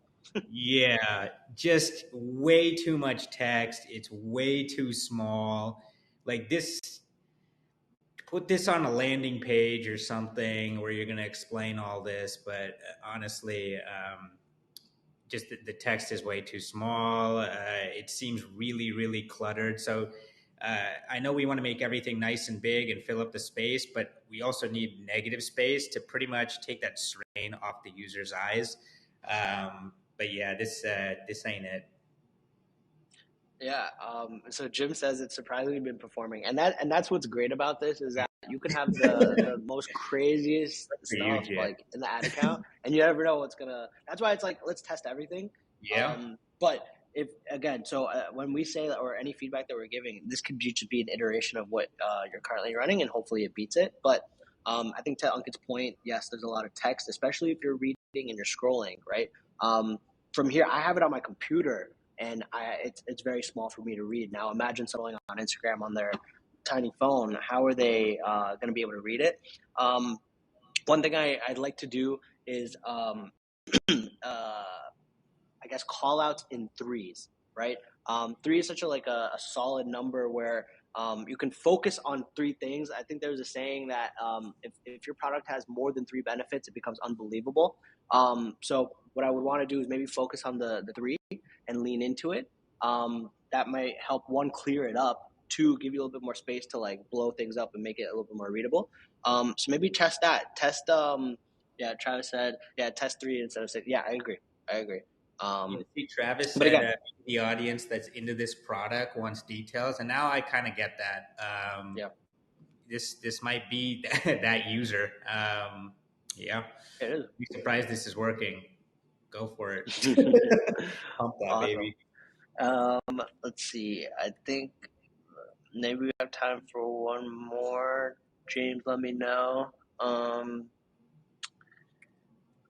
Yeah, just way too much text. It's way too small. Like this, put this on a landing page or something where you're going to explain all this. But honestly, just the text is way too small. It seems really, really cluttered. So I know we want to make everything nice and big and fill up the space, but we also need negative space to pretty much take that strain off the user's eyes. But yeah, this ain't it. yeah. So Jim says it's surprisingly been performing, and that's what's great about this, is that you can have the most craziest For you, stuff Jay. like in the ad account, and you never know what's gonna. That's why it's like, let's test everything. Yeah. But if again, so when we say, or any feedback that we're giving, this could just be an iteration of what you're currently running, and hopefully it beats it. But I think to Ankit's point, yes, there's a lot of text, especially if you're reading and you're scrolling, right? From here, I have it on my computer, and it's very small for me to read. Now imagine someone on Instagram on their tiny phone. How are they going to be able to read it? One thing I'd like to do is I guess call outs in threes, right? Three is such a solid number where you can focus on three things. I think there's a saying that if your product has more than three benefits, it becomes unbelievable. So what I would want to do is maybe focus on the three and lean into it. That might help, one, clear it up, two, give you a little bit more space to like blow things up and make it a little bit more readable. So maybe test that. Yeah, Travis said, yeah, test three instead of six. Yeah, I agree. I agree. You see, Travis But said again, the audience that's into this product wants details, and now I kind of get that. yeah, This might be that user. Yeah, it be surprised this is working. Go for it. is. Pump that Awesome. baby. Let's see. I think maybe we have time for one more. James, let me know.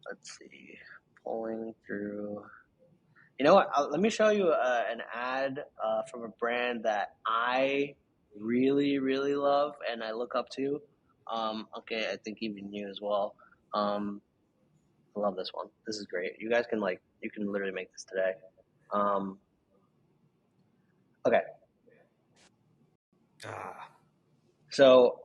Let's see. Pulling through. You know what? Let me show you an ad from a brand that I really, really love and I look up to. Okay, I think even you as well. I love this one. This is great. You guys can you can literally make this today. Um, okay, Ah, so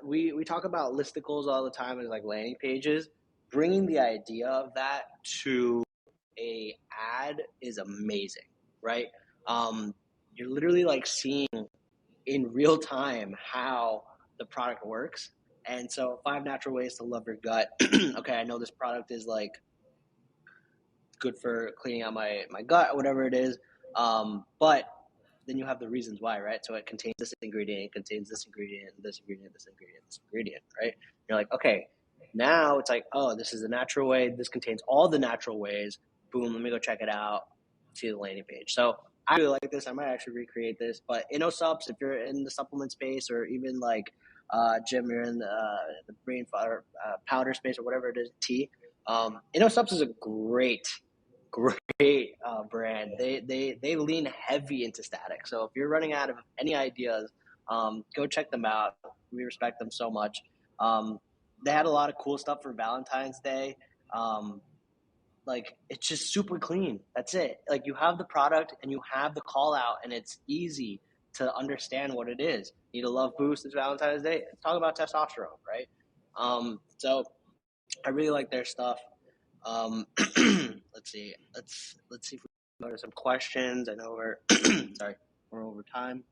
we talk about listicles all the time as like landing pages. Bringing the idea of that to a ad is amazing, right? You're literally like seeing in real time how the product works. And so 5 natural ways to love your gut. Okay, I know this product is like good for cleaning out my gut or whatever it is. But then you have the reasons why, right? So it contains this ingredient, it contains this ingredient, this ingredient, this ingredient, this ingredient, right? You're like, okay, Now it's like, oh, this is the natural way. This contains all the natural ways. Boom, let me go check it out. See the landing page. So I really like this. I might actually recreate this. But InnoSubs, if you're in the supplement space, or even like Jim, you're in the brain powder space, or whatever it is, tea. InnoSubs is a great brand. They lean heavy into static. So if you're running out of any ideas, go check them out. We respect them so much. Um, they had a lot of cool stuff for Valentine's Day. Um, like it's just super clean. That's it. Like you have the product and you have the call out, and it's easy to understand what it is. Need a love boost? It's Valentine's Day. It's talking about testosterone, right? So I really like their stuff. Let's see. Let's see if we go to some questions. I know we're sorry, we're over time.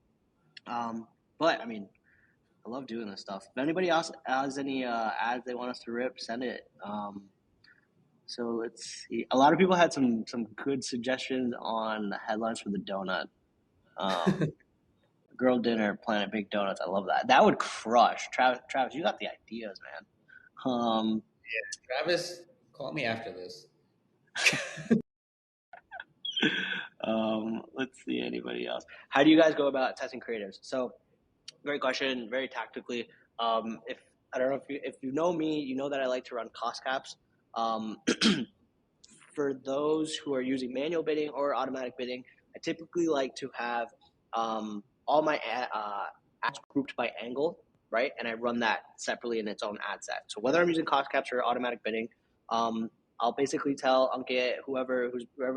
But I mean, I love doing this stuff. If anybody else has any ads they want us to rip, send it. So let's see. A lot of people had some good suggestions on the headlines for the donut. Girl dinner, Planet Big Donuts. I love that. That would crush. Travis, you got the ideas, man. Travis, call me after this. Let's see. Anybody else? How do you guys go about testing creatives? So, great question. Very tactically. If I don't know if you know me, you know that I like to run cost caps. Um, for those who are using manual bidding or automatic bidding, I typically like to have all my ads grouped by angle, right? And I run that separately in its own ad set. So whether I'm using cost caps or automatic bidding, I'll basically tell Ankit, whoever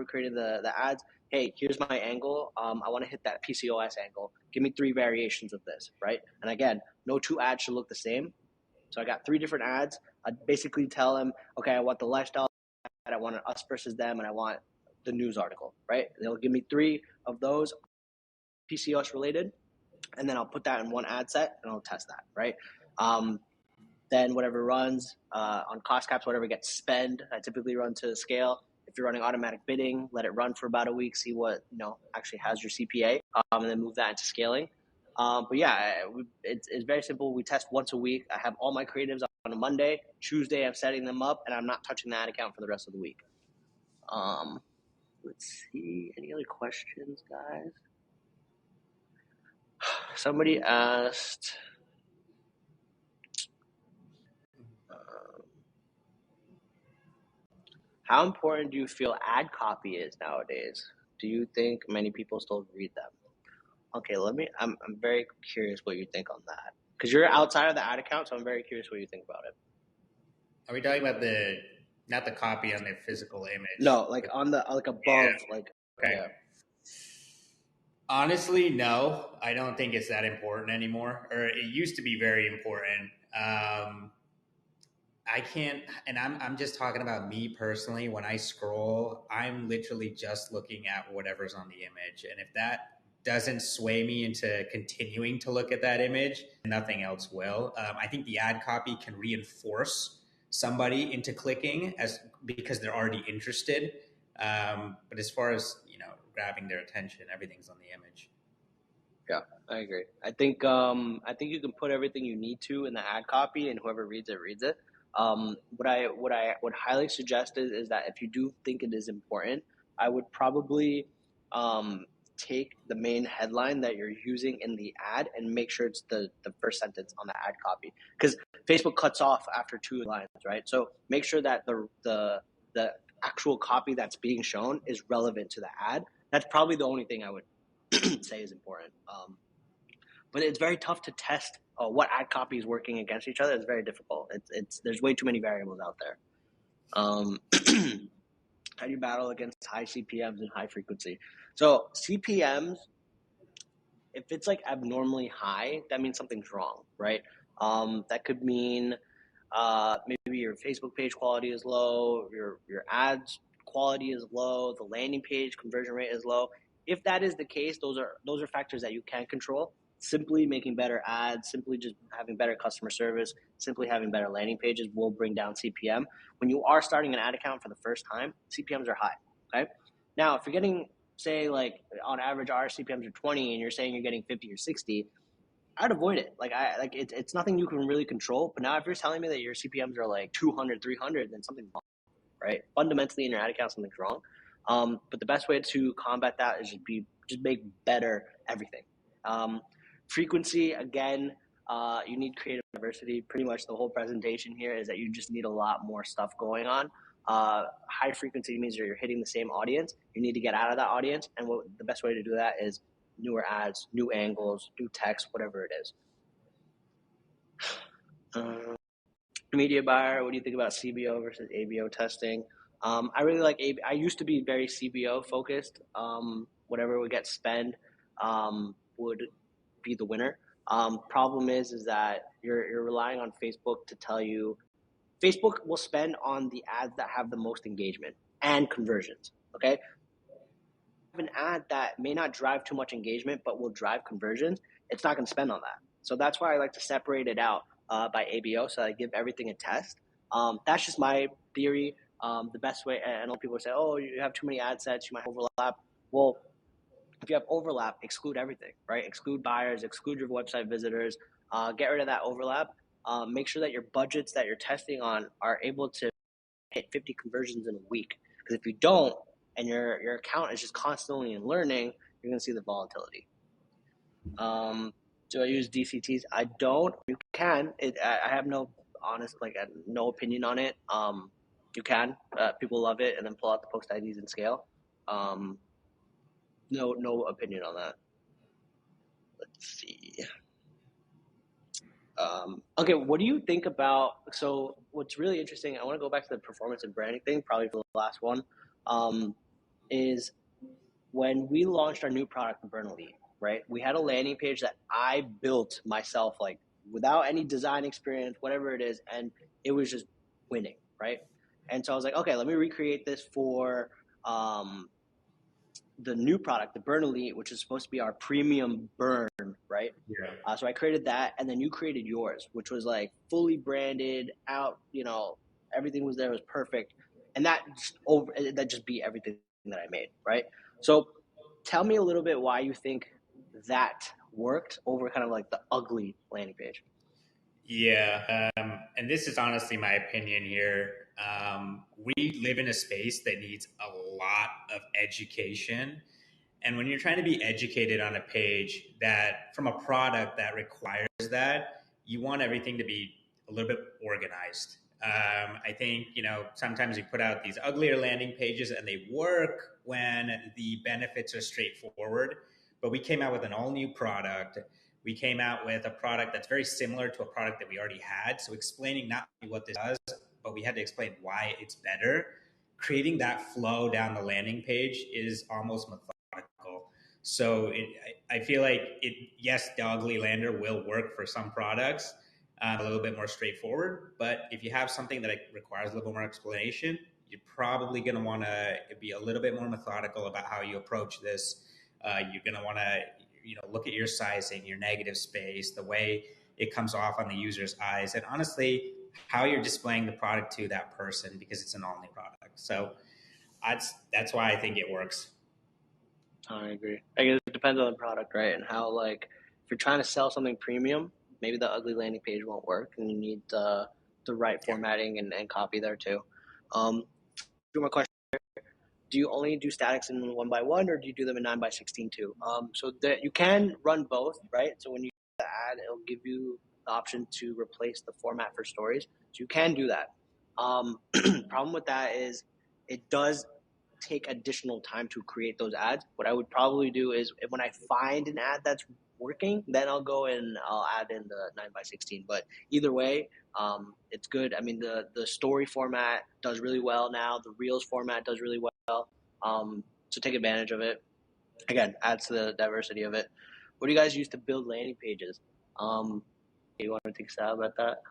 created the ads, hey, here's my angle. I want to hit that PCOS angle. Give me 3 variations of this, right? And again, no 2 ads should look the same. So I got 3 different ads. I basically tell them, okay, I want the lifestyle, I want an us versus them, and I want the news article, right? They'll give me 3 of those PCOS related, and then I'll put that in one ad set and I'll test that, right? Then whatever runs on cost caps, whatever gets spent, I typically run to scale. If you're running automatic bidding, let it run for about a week, see what actually has your CPA, and then move that into scaling. But yeah, it's very simple. We test once a week. I have all my creatives on a Monday. Tuesday, I'm setting them up, and I'm not touching the ad account for the rest of the week. Let's see. Any other questions, guys? Somebody asked, how important do you feel ad copy is nowadays? Do you think many people still read them? Okay, I'm very curious what you think on that. Because you're outside of the ad account, so I'm very curious what you think about it. Are we talking about not the copy on the physical image? No, like on the like above, Yeah. like Okay. yeah. Honestly, no. I don't think it's that important anymore. Or it used to be very important. I can't, and I'm just talking about me personally. When I scroll, I'm literally just looking at whatever's on the image, and if that doesn't sway me into continuing to look at that image, nothing else will. I think the ad copy can reinforce somebody into clicking as because they're already interested. But as far as grabbing their attention, everything's on the image. Yeah, I agree. I think you can put everything you need to in the ad copy, and whoever reads it reads it. What I would highly suggest is that if you do think it is important, I would probably take the main headline that you're using in the ad and make sure it's the first sentence on the ad copy, because Facebook cuts off after 2 lines, right? So make sure that the actual copy that's being shown is relevant to the ad. That's probably the only thing I would say is important. But it's very tough to test what ad copy is working against each other. It's very difficult. There's way too many variables out there. How do you battle against high CPMs and high frequency? So CPMs, if it's like abnormally high, that means something's wrong, right? That could mean maybe your Facebook page quality is low, your ads quality is low, the landing page conversion rate is low. If that is the case, those are factors that you can control. Simply making better ads, simply just having better customer service, simply having better landing pages will bring down CPM. When you are starting an ad account for the first time, CPMs are high. Okay. Now, if you're getting, say, like on average, our CPMs are 20, and you're saying you're getting 50 or 60, I'd avoid it. It's nothing you can really control. But now if you're telling me that your CPMS are like 200, 300, then something's wrong, right? Fundamentally in your ad account, something's wrong. But the best way to combat that is just make better everything. Um, Frequency, again, you need creative diversity. Pretty much the whole presentation here is that you just need a lot more stuff going on. High frequency means you're hitting the same audience. You need to get out of that audience, and the best way to do that is newer ads, new angles, new text, whatever it is. Media buyer, what do you think about CBO versus ABO testing? I really like AB. I used to be very CBO focused. Whatever would get spent would be the winner. Problem is that you're relying on Facebook to tell you. Facebook will spend on the ads that have the most engagement and conversions. Okay, an ad that may not drive too much engagement but will drive conversions, it's not going to spend on that. So that's why I like to separate it out by ABO, so I give everything a test. That's just my theory. The best way, and a lot of people say, oh, you have too many ad sets, you might overlap. Well, if you have overlap, exclude everything, right? Exclude buyers, exclude your website visitors, get rid of that overlap. Make sure that your budgets that you're testing on are able to hit 50 conversions in a week. Because if you don't, and your account is just constantly in learning, you're going to see the volatility. Do I use DCTs? I don't. You can. I have no no opinion on it. You can. People love it, and then pull out the post IDs and scale. No opinion on that. Let's see. Okay, what do you think about? So, what's really interesting? I want to go back to the performance and branding thing, probably for the last one. Is when we launched our new product, the Burn Elite, right? We had a landing page that I built myself, like without any design experience, whatever it is, and it was just winning, right? And so I was like, okay, let me recreate this for the new product, the Burn Elite, which is supposed to be our premium burn, right? Yeah. So I created that, and then you created yours, which was like fully branded out. Everything was there, was perfect, and that just beat everything that I made, right? So tell me a little bit why you think that worked over kind of like the ugly landing page. Yeah, and this is honestly my opinion here. We live in a space that needs a lot of education. And when you're trying to be educated on a page that from a product that requires that, you want everything to be a little bit organized. I think, sometimes you put out these uglier landing pages and they work when the benefits are straightforward. But we came out with an all new product. We came out with a product that's very similar to a product that we already had. So explaining not only what this does, but we had to explain why it's better. Creating that flow down the landing page is almost methodical. So I feel like yes, the ugly lander will work for some products, a little bit more straightforward. But if you have something that requires a little more explanation, you're probably going to want to be a little bit more methodical about how you approach this. You're going to want to look at your sizing, your negative space, the way it comes off on the user's eyes, and honestly, how you're displaying the product to that person, because it's an all-new product. So that's why I think it works. I agree. I guess it depends on the product, right? And how, like, if you're trying to sell something premium, maybe the ugly landing page won't work, and you need the right formatting and copy there too. Two more questions. Do you only do statics in 1x1, or do you do them in 9x16 too? So that you can run both, right? So when you do the ad, it'll give you the option to replace the format for stories. So you can do that. Problem with that is it does take additional time to create those ads. What I would probably do is when I find an ad that's working, then I'll go and I'll add in the 9x16. But either way, it's good. I mean, the story format does really well now. The Reels format does really well. So take advantage of it. Again, adds to the diversity of it. What do you guys use to build landing pages? You want to take a stab at that?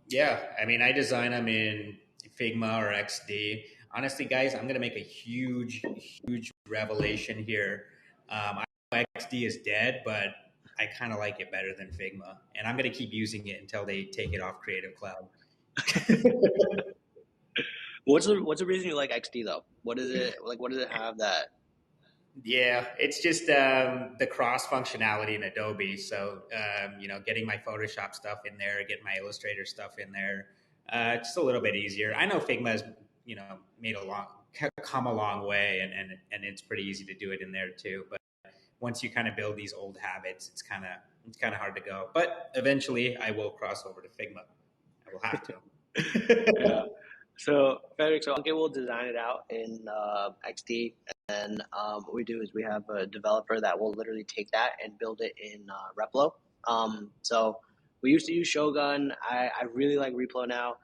Yeah, I mean, I design them in Figma or XD. Honestly, guys, I'm going to make a huge revelation here. I know XD is dead, but I kind of like it better than Figma, and I'm going to keep using it until they take it off Creative Cloud. What's the reason you like XD though? What is it like? What does it have that? Yeah, it's just the cross functionality in Adobe. So, getting my Photoshop stuff in there, getting my Illustrator stuff in there, just a little bit easier. I know Figma has, made come a long way, and it's pretty easy to do it in there too. But once you kind of build these old habits, it's kind of hard to go. But eventually, I will cross over to Figma. I will have Yeah. to. So, Frederick, so Anke will design it out in XD, and what we do is we have a developer that will literally take that and build it in Replo. So we used to use Shogun. I really like Replo now.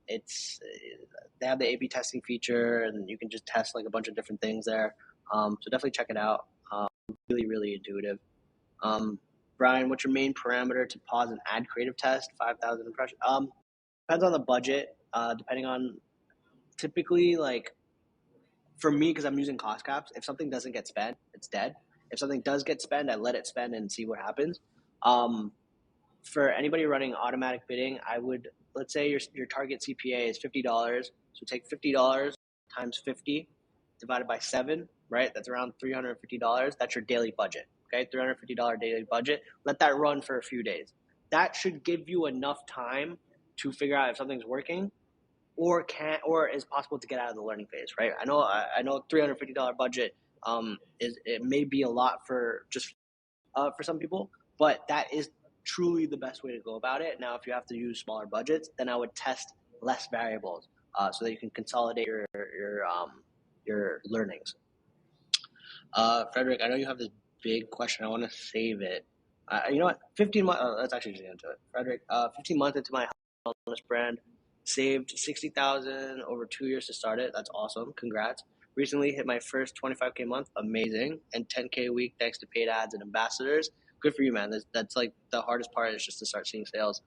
It's they have the A/B testing feature, and you can just test like a bunch of different things there. So definitely check it out. Really, really intuitive. Brian, what's your main parameter to pause an ad creative test? 5,000 impressions. Depends on the budget. Depending on typically like for me because I'm using cost caps. If something doesn't get spent, it's dead. If something does get spent, I let it spend and see what happens. Um, for anybody running automatic bidding, I would let's say your target CPA is $50. So take $50 times 50 divided by 7, right? That's around $350. That's your daily budget. Okay, $350 daily budget. Let that run for a few days. That should give you enough time to figure out if something's working or is possible to get out of the learning phase, right? I know $350 budget is it may be a lot for just for some people, but that is truly the best way to go about it. Now, if you have to use smaller budgets, then I would test less variables so that you can consolidate your learnings. Frederick, I know you have this big question. I want to save it. You know what? 15 months. Let's actually just get into it. Frederick, 15 months into my wellness brand, saved 60,000 over 2 years to start it. That's awesome. Congrats. Recently hit my first 25K month. Amazing. And 10K a week thanks to paid ads and ambassadors. Good for you, man. That's like the hardest part is just to start seeing sales.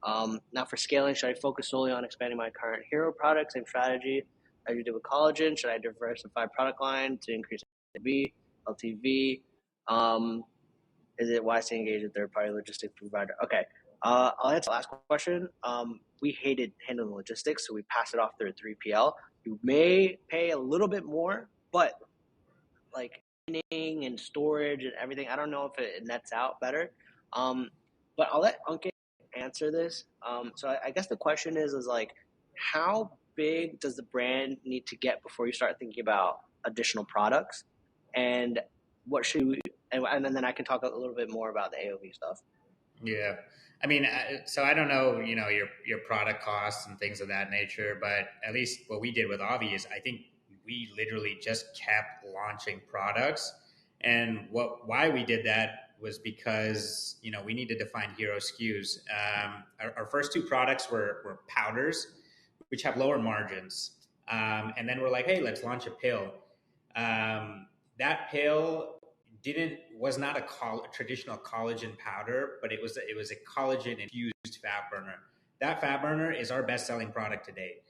Now for scaling, should I focus solely on expanding my current hero product? Same strategy as you did with collagen. Should I diversify product line to increase LTV? Um, is it wise to engage a third-party logistics provider? Okay, I'll answer the last question. We hated handling logistics, so we passed it off through a 3PL. You may pay a little bit more, but like cleaning and storage and everything, I don't know if it nets out better. Um, but I'll let Unke answer this. So I guess the question is like, how big does the brand need to get before you start thinking about additional products? And what should we, and then I can talk a little bit more about the AOV stuff. Yeah. I mean, so I don't know, your product costs and things of that nature, but at least what we did with Avi is I think we literally just kept launching products. And why we did that was because, we needed to find hero SKUs. Our first two products were powders, which have lower margins. And then we're like, hey, let's launch a pill. That pill didn't was not a traditional collagen powder, but it was a collagen infused fat burner. That fat burner is our best selling product to date.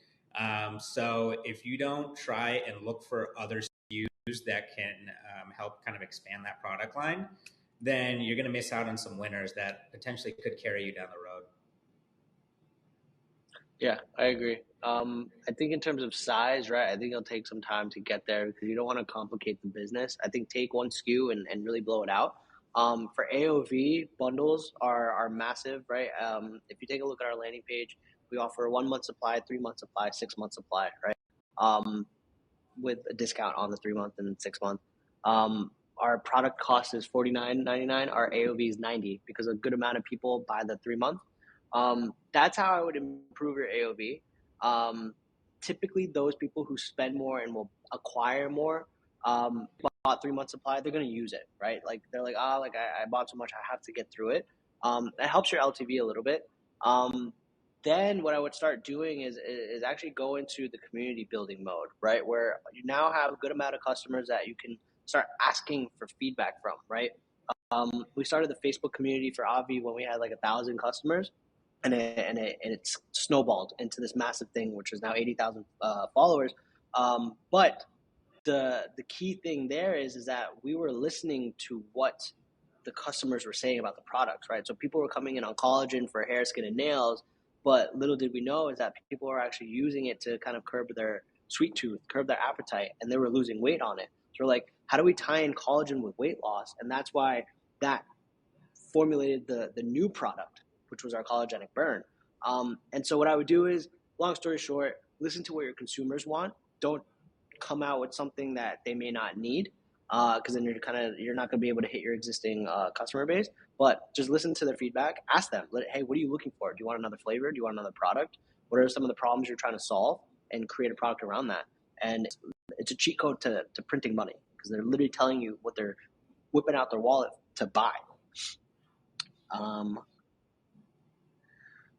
So if you don't try and look for other SKUs that can help kind of expand that product line, then you're going to miss out on some winners that potentially could carry you down the road. Yeah, I agree. I think in terms of size, right, I think it'll take some time to get there because you don't want to complicate the business. I think take one SKU and really blow it out. For AOV, bundles are massive, right? If you take a look at our landing page, we offer a 1 month supply, 3 month supply, 6 month supply, right? Um, with a discount on the 3 month and 6 month. Our product cost is $49.99. Our AOV is 90 because a good amount of people buy the 3 month. That's how I would improve your AOV. Typically, those people who spend more and will acquire more bought 3 month supply, they're going to use it, right? Like they're like, like I bought so much, I have to get through it. That helps your LTV a little bit. Then what I would start doing is actually go into the community building mode, right? Where you now have a good amount of customers that you can start asking for feedback from, right? We started the Facebook community for Obvi when we had like 1,000 customers, and it's snowballed into this massive thing, which is now 80,000 followers. But the key thing there is that we were listening to what the customers were saying about the products, right? So people were coming in on collagen for hair, skin, and nails, but little did we know is that people were actually using it to kind of curb their sweet tooth, curb their appetite, and they were losing weight on it. So we're like, how do we tie in collagen with weight loss? And that's why that formulated the new product, which was our collagenic burn. And so what I would do is, long story short, listen to what your consumers want. Don't come out with something that they may not need, because then you're not going to be able to hit your existing customer base. But just listen to their feedback. Ask them, hey, what are you looking for? Do you want another flavor? Do you want another product? What are some of the problems you're trying to solve? And create a product around that. And it's a cheat code to printing money, because they're literally telling you what they're whipping out their wallet to buy.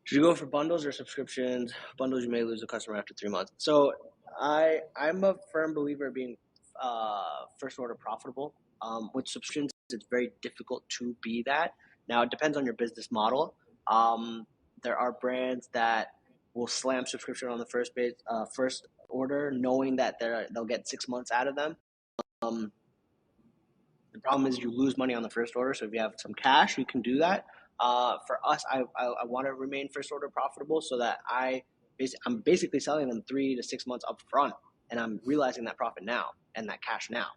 Should you go for bundles or subscriptions? Bundles, you may lose a customer after 3 months. So I'm a firm believer of being first order profitable. With subscriptions, it's very difficult to be that. Now, it depends on your business model. There are brands that will slam subscription on the first order, knowing that they'll get 6 months out of them. The problem is you lose money on the first order. So if you have some cash, you can do that. For us, I want to remain first order profitable, so that I'm basically selling them 3 to 6 months up front, and I'm realizing that profit now and that cash now.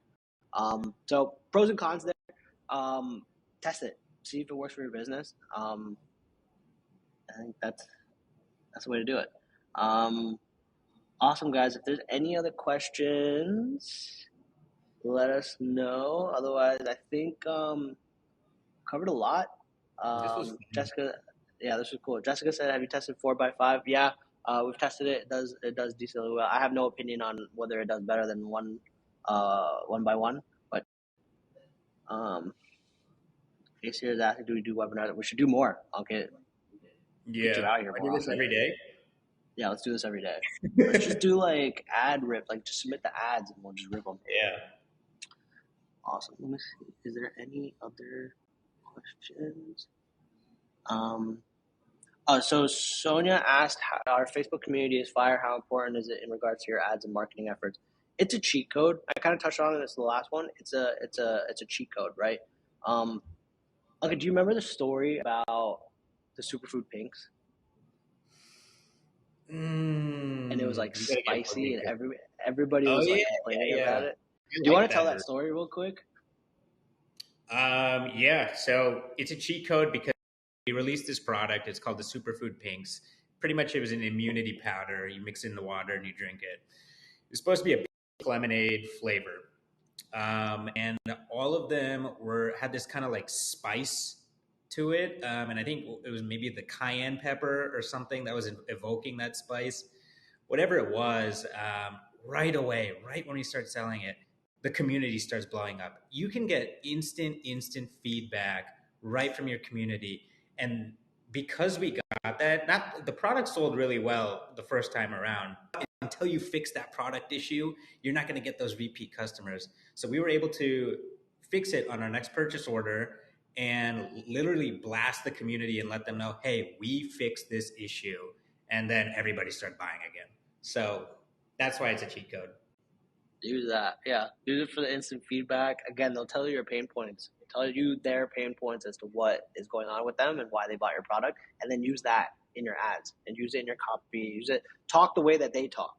So pros and cons there. Test it, see if it works for your business. I think that's the way to do it. Awesome, guys. If there's any other questions, let us know. Otherwise, I think covered a lot. Jessica, yeah, this was cool. Jessica said, "Have you tested 4x5?" Yeah, we've tested it. It does decently well. I have no opinion on whether it does better than 1x1, but Ace here is asking, "Do we do webinars?" We should do more. Get you out here more I do this every day. Yeah, let's do this every day. Let's just do like ad rip, like just submit the ads and we'll just rip them. Yeah. Awesome. Let me see. Is there any other questions? So Sonia asked, our Facebook community is fire. How important is it in regards to your ads and marketing efforts? It's a cheat code. I kind of touched on it. It's the last one. It's a cheat code, right? Okay, do you remember the story about the superfood pinks? And it was like spicy, and everybody was like complaining about it. Do you want to tell that story real quick? Yeah. So it's a cheat code because we released this product. It's called the Superfood Pinks. Pretty much, it was an immunity powder. You mix it in the water and you drink it. It's supposed to be a pink lemonade flavor, and all of them had this kind of like spice to it. And I think it was maybe the cayenne pepper or something that was evoking that spice. Whatever it was, right away, right when we start selling it, the community starts blowing up. You can get instant feedback right from your community. And because we got that, not the product sold really well the first time around. Until you fix that product issue, you're not going to get those repeat customers. So we were able to fix it on our next purchase order and literally blast the community and let them know, hey, we fixed this issue. And then everybody started buying again. So that's why it's a cheat code. Use that. Yeah. Use it for the instant feedback. Again, they'll tell you your pain points. Tell you their pain points as to what is going on with them and why they bought your product. And then use that in your ads and use it in your copy. Use it. Talk the way that they talk.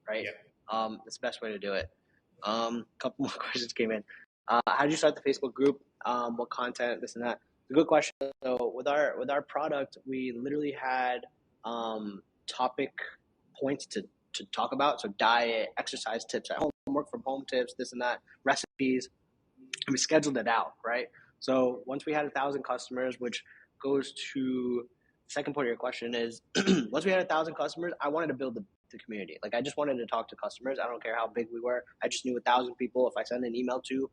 Right? Yeah. That's the best way to do it. A couple more questions came in. How did you start the Facebook group? What content, this and that? It's a good question. So with our product, we literally had topic points to talk about. So diet, exercise tips at home, work from home tips, this and that, recipes. And we scheduled it out, right? So once we had 1,000 customers, which goes to the second part of your question is, once we had 1,000 customers, I wanted to build the community. Like, I just wanted to talk to customers. I don't care how big we were. I just knew 1,000 people, if I send an email to,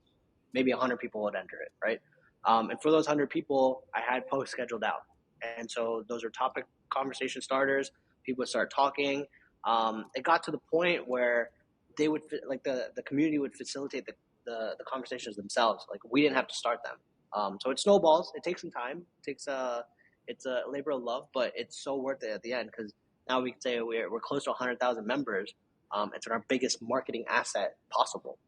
maybe 100 people would enter it, right? And for those 100 people, I had posts scheduled out. And so those are topic conversation starters. People would start talking. It got to the point where they would, like, the community would facilitate the conversations themselves. Like, we didn't have to start them. So it snowballs. It takes some time. It's a labor of love, but it's so worth it at the end, because now we can say we're close to 100,000 members. It's our biggest marketing asset possible.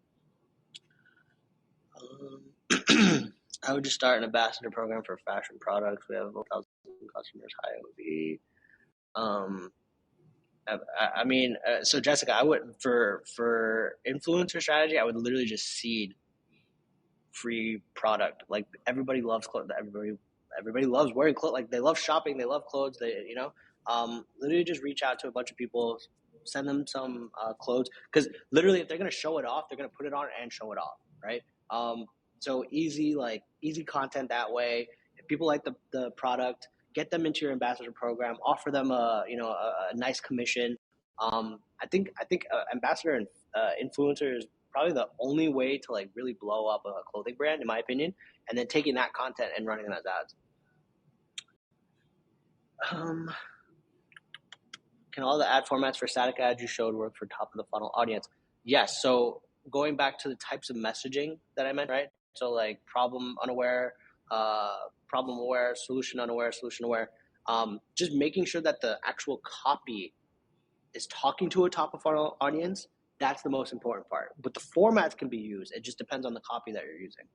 I would just start an ambassador program for fashion products. We have 1,000 customers, high OV. I mean, so Jessica, I would for influencer strategy, I would literally just seed free product. Like everybody loves clothes. Everybody loves wearing clothes. Like they love shopping. They love clothes. Literally just reach out to a bunch of people, send them some clothes. Because literally, if they're gonna show it off, they're gonna put it on and show it off, right? So easy content that way. If people like the product, get them into your ambassador program. Offer them a nice commission. I think ambassador and influencer is probably the only way to like really blow up a clothing brand, in my opinion, and then taking that content and running it as ads. Can all the ad formats for static ads you showed work for top of the funnel audience? Yes. So going back to the types of messaging that I mentioned, right? So like problem unaware, problem aware, solution unaware, solution aware. Just making sure that the actual copy is talking to a top of funnel audience. That's the most important part. But the formats can be used. It just depends on the copy that you're using.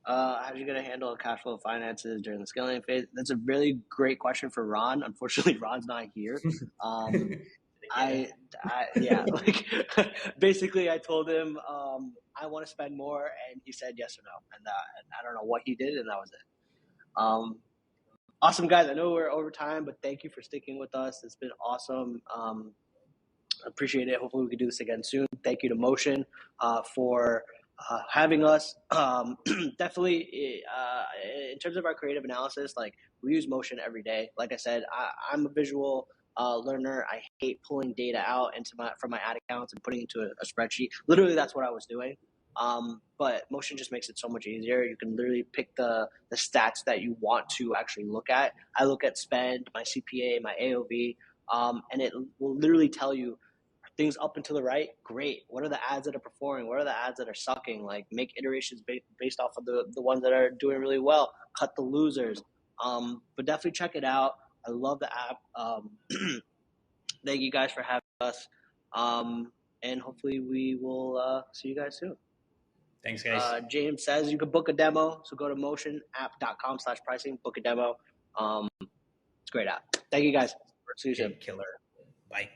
How are you going to handle cash flow finances during the scaling phase? That's a really great question for Ron. Unfortunately, Ron's not here. Yeah, like basically, I told him I want to spend more, and he said yes or no, and I don't know what he did, and that was it. Awesome, guys. I know we're over time, but thank you for sticking with us. It's been awesome. Appreciate it. Hopefully, we can do this again soon. Thank you to Motion for having us. Definitely, in terms of our creative analysis, like we use Motion every day. Like I said, I'm a visual learner. I hate pulling data out from my ad accounts and putting it into a spreadsheet. Literally, that's what I was doing. But Motion just makes it so much easier. You can literally pick the stats that you want to actually look at. I look at spend, my CPA, my AOV, and it will literally tell you things up and to the right. Great. What are the ads that are performing? What are the ads that are sucking? Like make iterations based off of the ones that are doing really well. Cut the losers. But definitely check it out. I love the app. Thank you guys for having us. And hopefully we will see you guys soon. Thanks, guys. James says you can book a demo. So go to motionapp.com/pricing, book a demo. It's a great app. Thank you guys. See you soon. Killer. Bye.